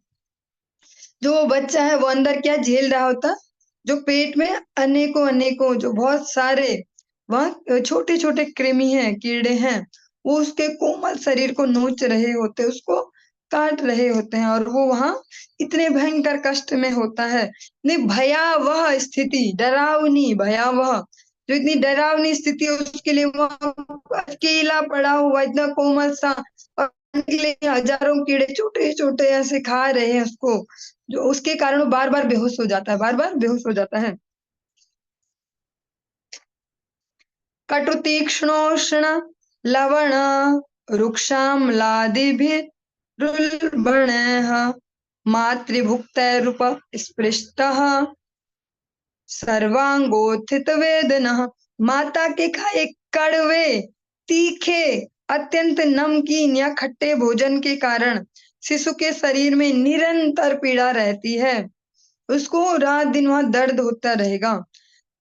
जो बच्चा है वो अंदर क्या झेल रहा होता, जो पेट में अनेकों अनेकों जो बहुत सारे वहाँ छोटे छोटे कृमि हैं, कीड़े हैं, वो उसके कोमल शरीर को नोच रहे होते, उसको काट रहे होते हैं और वो वहां इतने भयंकर कष्ट में होता है। इतनी भयावह स्थिति, डरावनी भयावह, जो इतनी डरावनी स्थिति है उसके लिए वो अकेला पड़ा हुआ इतना कोमल सा, और के लिए हजारों कीड़े छोटे छोटे ऐसे खा रहे हैं उसको, जो उसके कारण वो बार बार बेहोश हो जाता है, बार बार बेहोश हो जाता है। कटु तीक्ष्णोष्ण लवण रुक्षाम्लादिभिरुल्बणः मातृभुक्तैरुप स्पृष्टः सर्वांगोत्थित वेदनः। माता के खाए कड़वे, तीखे, अत्यंत नमकीन या खट्टे भोजन के कारण शिशु के शरीर में निरंतर पीड़ा रहती है। उसको रात दिन वहां दर्द होता रहेगा,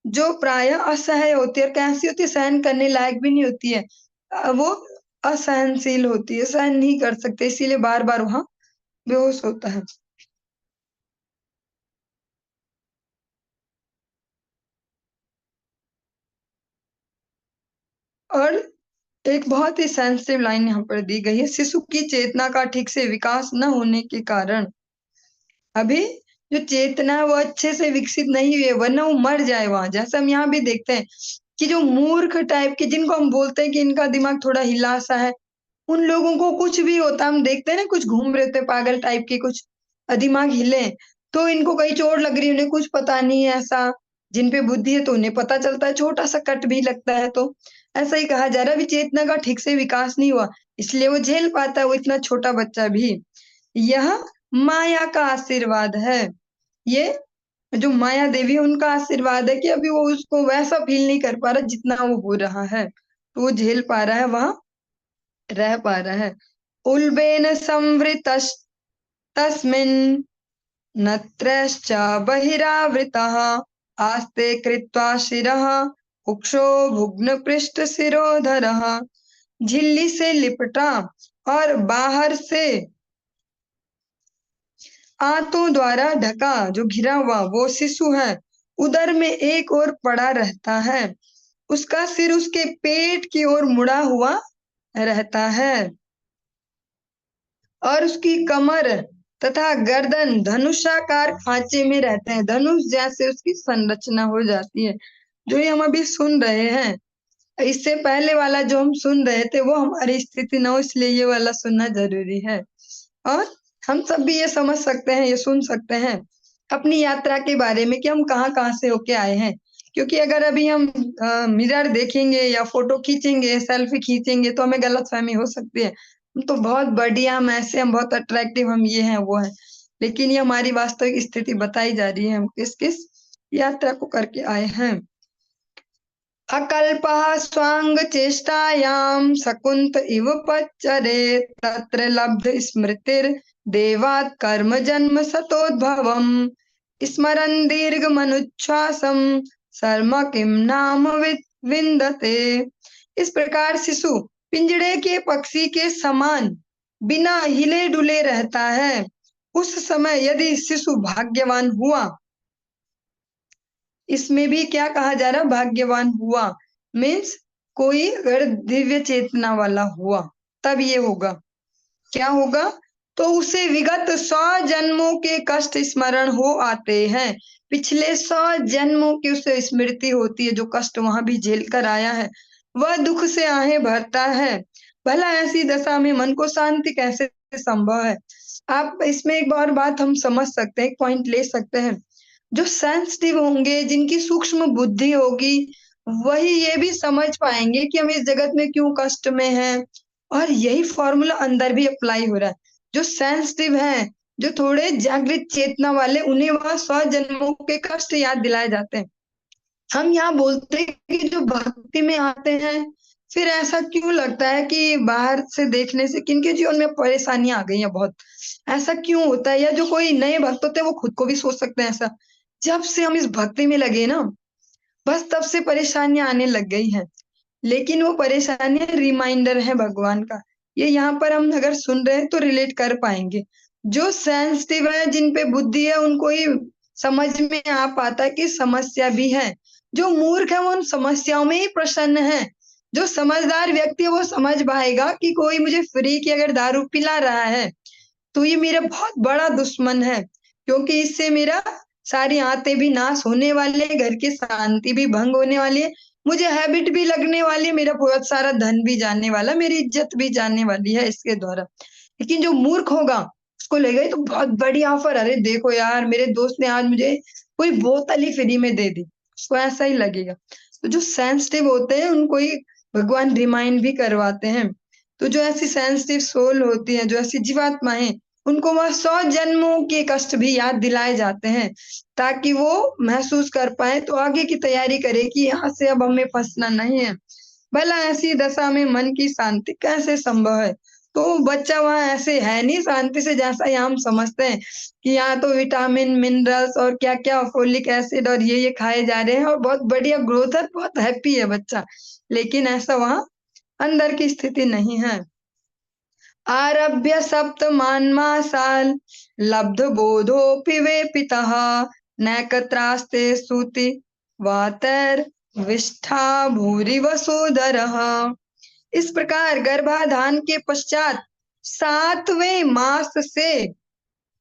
जो प्रायः असह्य होती है और कैसी होती है, सहन करने लायक भी नहीं होती है। वो असहनशील होती है, सहन नहीं कर सकते, इसीलिए बार बार वहां बेहोश होता है। और एक बहुत ही सेंसिटिव लाइन यहाँ पर दी गई है, शिशु की चेतना का ठीक से विकास न होने के कारण अभी जो चेतना है वो अच्छे से विकसित नहीं हुई है, वरना वो मर जाए वहां। जैसे हम यहाँ भी देखते हैं कि जो मूर्ख टाइप के, जिनको हम बोलते हैं कि इनका दिमाग थोड़ा हिला सा है, उन लोगों को कुछ भी होता, हम देखते हैं ना, कुछ घूम रहे होते हैं पागल टाइप के, कुछ दिमाग हिले तो इनको कहीं चोट लग रही है, उन्हें कुछ पता नहीं है, ऐसा जिन पे बुद्धि है तो उन्हें पता चलता है, छोटा सा कट भी लगता है तो। ऐसा ही कहा जा रहा है, अभी चेतना का ठीक से विकास नहीं हुआ, इसलिए वो झेल पाता है, वो इतना छोटा बच्चा भी। यह माया का आशीर्वाद है। ये जो माया देवी है उनका आशीर्वाद है कि अभी वो उसको वैसा फील नहीं कर पा रहा जितना वो हो रहा है, तो वो झेल पा रहा है, वहां रह पा रहा है। उल्बेन संवृतस्तस्मिन् नत्रश्च बहिरावृतः आस्ते कृत्वा शिरः कुक्षो भुग्नपृष्ठशिरोधरः। झिल्ली से लिपटा और बाहर से आंतों द्वारा ढका जो घिरा हुआ वो शिशु है, उदर में एक ओर पड़ा रहता है, उसका सिर उसके पेट की ओर मुड़ा हुआ रहता है और उसकी कमर तथा गर्दन धनुषाकार खांचे में रहते हैं, धनुष जैसे उसकी संरचना हो जाती है। जो ये हम अभी सुन रहे हैं, इससे पहले वाला जो हम सुन रहे थे वो हमारी स्थिति न हो, इसलिए ये वाला सुनना जरूरी है। और हम सब भी ये समझ सकते हैं, ये सुन सकते हैं अपनी यात्रा के बारे में कि हम कहाँ कहाँ से होके आए हैं। क्योंकि अगर अभी हम मिरर देखेंगे या फोटो खींचेंगे, सेल्फी खींचेंगे तो हमें गलतफहमी हो सकती है, हम तो बहुत बढ़िया, हम ऐसे, हम बहुत अट्रैक्टिव, हम ये हैं वो हैं, लेकिन ये हमारी वास्तविक स्थिति बताई जा रही है, हम किस किस यात्रा को करके आए हैं। अकल्पः स्वाङ्गचेष्टायां सकुन्त इव पच्चरे तत्र लब्ध स्मृतिर्देवात् कर्म जन्म सतोद्भवम् स्मरन् दीर्घमनुच्छ्वासं सर्म किं नाम विन्दते। इस प्रकार शिशु पिंजड़े के पक्षी के समान बिना हिले डुले रहता है। उस समय यदि शिशु भाग्यवान हुआ, इसमें भी क्या कहा जा रहा, भाग्यवान हुआ मीन्स कोई अगर दिव्य चेतना वाला हुआ तब ये होगा, क्या होगा, तो उसे विगत 100 जन्मों के कष्ट स्मरण हो आते हैं। पिछले 100 जन्मों की उसे स्मृति होती है, जो कष्ट वहां भी झेल कर आया है, वह दुख से आहें भरता है। भला ऐसी दशा में मन को शांति कैसे संभव है। आप इसमें एक और बात हम समझ सकते हैं, एक पॉइंट ले सकते हैं, जो सेंसिटिव होंगे, जिनकी सूक्ष्म बुद्धि होगी, वही ये भी समझ पाएंगे कि हम इस जगत में क्यों कष्ट में हैं। और यही फॉर्मूला अंदर भी अप्लाई हो रहा है। जो सेंसिटिव हैं, जो थोड़े जागृत चेतना वाले, उन्हें वह 100 जन्मों के कष्ट याद दिलाए जाते हैं। हम यहाँ बोलते हैं कि जो भक्ति में आते हैं, फिर ऐसा क्यों लगता है कि बाहर से देखने से किनके जीवन में परेशानियां आ गई हैं बहुत, ऐसा क्यों होता है। या जो कोई नए भक्त होते हैं वो खुद को भी सोच सकते हैं ऐसा, जब से हम इस भक्ति में लगे ना, बस तब से परेशानियां आने लग गई हैं। लेकिन वो परेशानियां रिमाइंडर है भगवान का। ये यहाँ पर हम अगर सुन रहे हैं तो रिलेट कर पाएंगे। जो सेंसिटिव है, जिन पे बुद्धि है, उनको ही समझ में आ पाता है कि समस्या भी है। जो मूर्ख है वो उन समस्याओं में ही प्रसन्न है। जो समझदार व्यक्ति है वो समझ पाएगा कि कोई मुझे फ्री की अगर दारू पिला रहा है तो ये मेरा बहुत बड़ा दुश्मन है, क्योंकि इससे मेरा सारी आते भी नाश होने वाले, घर की शांति भी भंग होने वाली है, मुझे हैबिट भी लगने वाली है, मेरा बहुत सारा धन भी जाने वाला, मेरी इज्जत भी जाने वाली है इसके द्वारा। लेकिन जो मूर्ख होगा उसको लगेगा ये तो बहुत बड़ी ऑफर, अरे देखो यार मेरे दोस्त ने आज मुझे कोई बोतल ही फ्री में दे दी, उसको ऐसा ही लगेगा। तो जो सेंसिटिव होते हैं उनको ही भगवान रिमाइंड भी करवाते हैं। तो जो ऐसी सेंसिटिव सोल होती है, जो ऐसी जीवात्मा है, उनको वह 100 जन्मों के कष्ट भी याद दिलाए जाते हैं, ताकि वो महसूस कर पाए, तो आगे की तैयारी करे कि यहाँ से अब हमें फंसना नहीं है। भला ऐसी दशा में मन की शांति कैसे संभव है। तो बच्चा वहां ऐसे है नहीं शांति से, जैसा यहाँ हम समझते हैं कि यहाँ तो विटामिन मिनरल्स और क्या क्या फोलिक एसिड और ये खाए जा रहे हैं और बहुत बढ़िया ग्रोथ है, बहुत हैप्पी है बच्चा, लेकिन ऐसा वहां अंदर की स्थिति नहीं है। आरभ्य सप्तमान्मासान् लब्धबोधोऽपि वेपितः नैकत्रास्ते स्तुति वातैर्विष्ठा भूरिव सोदरः। इस प्रकार गर्भाधान के पश्चात 7वें मास से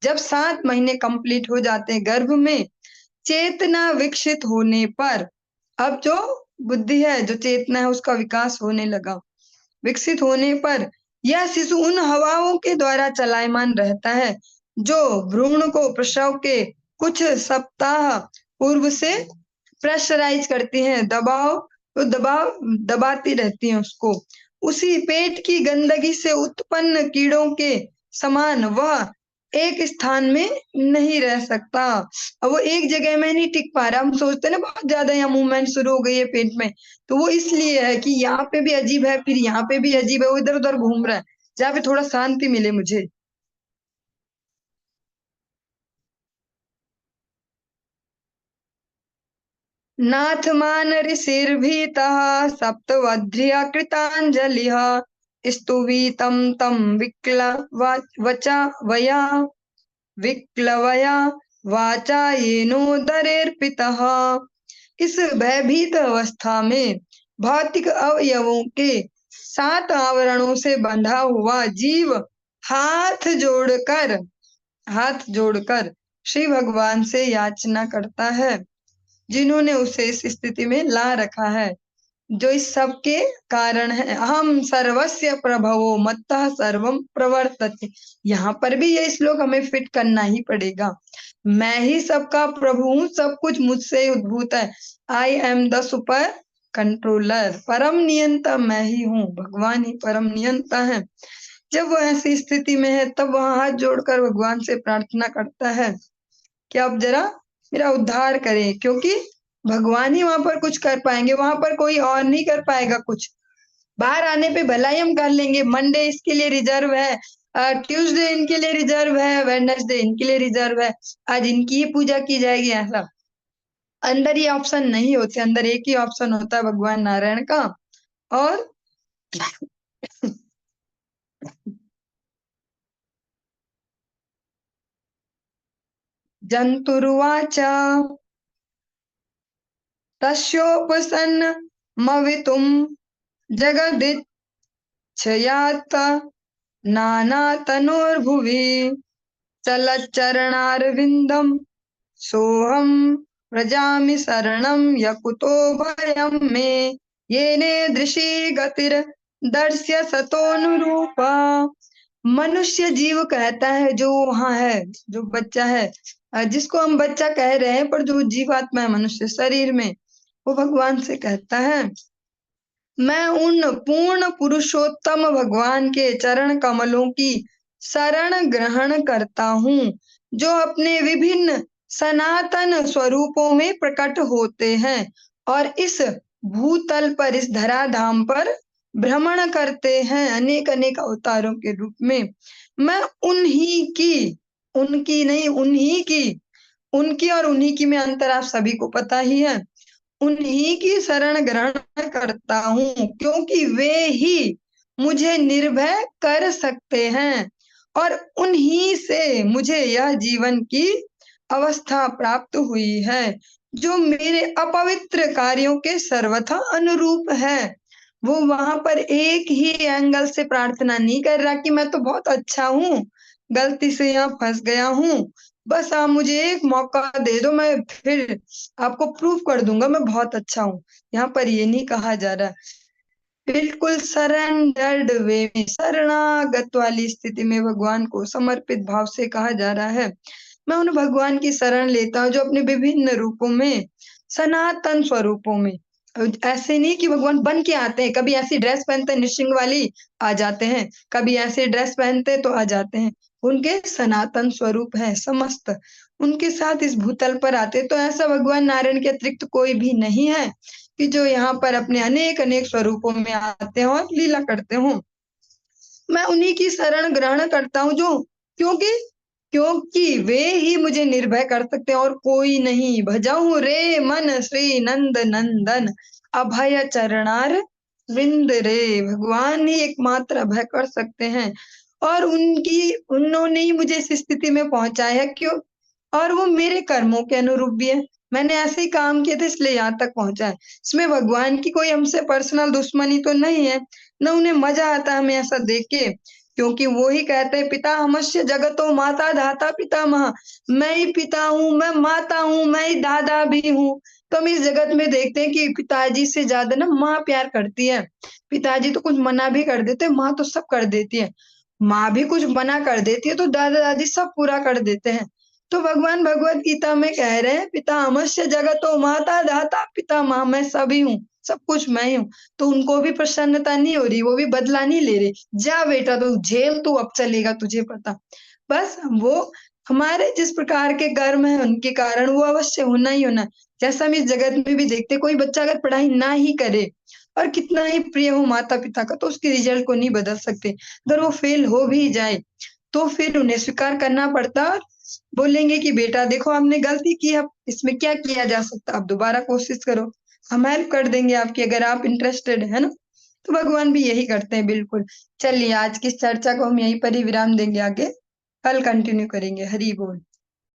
जब 7 महीने कंप्लीट हो जाते हैं गर्भ में, चेतना विकसित होने पर, अब जो बुद्धि है, जो चेतना है, उसका विकास होने लगा, विकसित होने पर यह शिशु उन हवाओं के द्वारा चलायमान रहता है जो भ्रूण को प्रसव के कुछ सप्ताह पूर्व से प्रेशराइज करती हैं, दबाती रहती हैं उसको। उसी पेट की गंदगी से उत्पन्न कीड़ों के समान वह एक स्थान में नहीं रह सकता। अब वो एक जगह में नहीं टिक पा रहा। हम सोचते हैं ना बहुत ज्यादा यहाँ मूवमेंट शुरू हो गई है पेट में, तो वो इसलिए है कि यहाँ पे भी अजीब है, फिर यहाँ पे भी अजीब है, वो इधर उधर घूम रहा है, जहाँ पे थोड़ा शांति मिले मुझे। नाथ मान ऋषिर्भीतः सप्तवध्र्य कृताञ्जलिः स्तुवीतं तं वचा वया विक्लवया वाचा येनोदरेर्पितः। इस भयभीत अवस्था में भौतिक अवयवों के 7 आवरणों से बंधा हुआ जीव हाथ जोड़कर हाथ जोड़कर श्री भगवान से याचना करता है, जिन्होंने उसे इस स्थिति में ला रखा है, जो इस सब के कारण है। अहम सर्वस्य प्रभवो मत्तः सर्वम प्रवर्तते। यहाँ पर भी ये श्लोक हमें फिट करना ही पड़ेगा। मैं ही सबका प्रभु हूँ, सब कुछ मुझसे ही उद्भूत है। I am the super controller. परम नियंता मैं ही हूँ, भगवान ही परम नियंता है। जब वो ऐसी स्थिति में है तब वह हाथ जोड़कर भगवान से प्रार्थना करता है कि आप जरा मेरा उद्धार करें, क्योंकि भगवान ही वहां पर कुछ कर पाएंगे, वहां पर कोई और नहीं कर पाएगा कुछ। बाहर आने पे भलाई हम कर लेंगे, मंडे इसके लिए रिजर्व है, ट्यूसडे इनके लिए रिजर्व है, वेडनेसडे इनके लिए रिजर्व है, आज इनकी ही पूजा की जाएगी, ऐसा अंदर ये ऑप्शन नहीं होते। अंदर एक ही ऑप्शन होता है भगवान नारायण का। और जंतुर्वाच तस्योपसन्नमवितुं जगदिच्छयात् नानातनोर्भुवि चलच्चरणारविन्दं सोऽहं व्रजामि शरणं यकुतो भयं मे येने दृशि गतिर्दर्श्य सतोनुरूपा। मनुष्य जीव कहता है, जो वहां है, जो बच्चा है, जिसको हम बच्चा कह रहे हैं, पर जो जीवात्मा है मनुष्य शरीर में, वो भगवान से कहता है, मैं उन पूर्ण पुरुषोत्तम भगवान के चरण कमलों की शरण ग्रहण करता हूँ, जो अपने विभिन्न सनातन स्वरूपों में प्रकट होते हैं और इस भूतल पर, इस धराधाम पर भ्रमण करते हैं अनेक अनेक अवतारों के रूप में। मैं उन्हीं की, उनकी नहीं, उन्हीं की, उनकी और उन्हीं की में अंतर आप सभी को पता ही है। उन्हीं की शरण ग्रहण करता हूँ, क्योंकि वे ही मुझे निर्भय कर सकते हैं और उन्हीं से मुझे यह जीवन की अवस्था प्राप्त हुई है, जो मेरे अपवित्र कार्यों के सर्वथा अनुरूप है। वो वहां पर एक ही एंगल से प्रार्थना नहीं कर रहा कि मैं तो बहुत अच्छा हूँ, गलती से यहाँ फंस गया हूँ, बस आप मुझे एक मौका दे दो, मैं फिर आपको प्रूफ कर दूंगा मैं बहुत अच्छा हूँ। यहाँ पर ये नहीं कहा जा रहा। बिल्कुल सरेंडर्ड वे में, शरणागत वाली स्थिति में भगवान को समर्पित भाव से कहा जा रहा है, मैं उन भगवान की शरण लेता हूँ जो अपने विभिन्न रूपों में, सनातन स्वरूपों में, ऐसे नहीं कि भगवान बन के आते हैं, कभी ऐसी ड्रेस पहनते हैं निशिंग वाली आ जाते हैं, कभी ऐसे ड्रेस पहनते तो आ जाते हैं। उनके सनातन स्वरूप है समस्त, उनके साथ इस भूतल पर आते। तो ऐसा भगवान नारायण के अतिरिक्त कोई भी नहीं है कि जो यहाँ पर अपने अनेक अनेक स्वरूपों में आते हो और लीला करते हो। मैं उन्हीं की शरण ग्रहण करता हूँ, जो क्योंकि क्योंकि वे ही मुझे निर्भय कर सकते हैं और कोई नहीं। भजहु रे मन श्री नंद नंदन अभय चरणार विंद रे। भगवान ही एकमात्र अभय कर सकते हैं और उन्होंने ही मुझे इस स्थिति में पहुंचाया है, क्यों, और वो मेरे कर्मों के अनुरूप भी है। मैंने ऐसे ही काम किए थे इसलिए यहाँ तक पहुंचा है। इसमें भगवान की कोई हमसे पर्सनल दुश्मनी तो नहीं है, न उन्हें मजा आता है हमें ऐसा देख के, क्योंकि वो ही कहते हैं पिता हमस्य जगतो माता धाता पितामह। मैं ही पिता हूँ, मैं माता हूँ, मैं ही दादा भी हूँ। तो हम इस जगत में देखते हैं कि पिताजी से ज्यादा ना माँ प्यार करती है। पिताजी तो कुछ मना भी कर देते हैं, माँ तो सब कर देती है। माँ भी कुछ मना कर देती है तो दादा दादी सब पूरा कर देते हैं। तो भगवान भगवत गीता में कह रहे हैं, पिता अमस्य जगतो माता धाता पिता माँ, मैं सभी हूँ, सब कुछ मैं ही हूँ। तो उनको भी प्रसन्नता नहीं हो रही, वो भी बदला नहीं ले रहे। जा बेटा तू जेल, तू अब चलेगा, तुझे पता। बस वो हमारे जिस प्रकार के कर्म है उनके कारण वो अवश्य होना ही होना है। जैसा हम इस जगत में भी देखते, कोई बच्चा अगर पढ़ाई ना ही करे और कितना ही प्रिय हो माता पिता का, तो उसके रिजल्ट को नहीं बदल सकते। अगर वो फेल हो भी जाए तो फिर उन्हें स्वीकार करना पड़ता है। बोलेंगे कि बेटा देखो आपने गलती की, अब इसमें क्या किया जा सकता, आप दोबारा कोशिश करो, हम हेल्प कर देंगे आपकी, अगर आप इंटरेस्टेड है ना। तो भगवान भी यही करते हैं बिल्कुल। चलिए आज की इस चर्चा को हम यहीं पर ही विराम देंगे, आगे कल कंटिन्यू करेंगे। हरि बोल।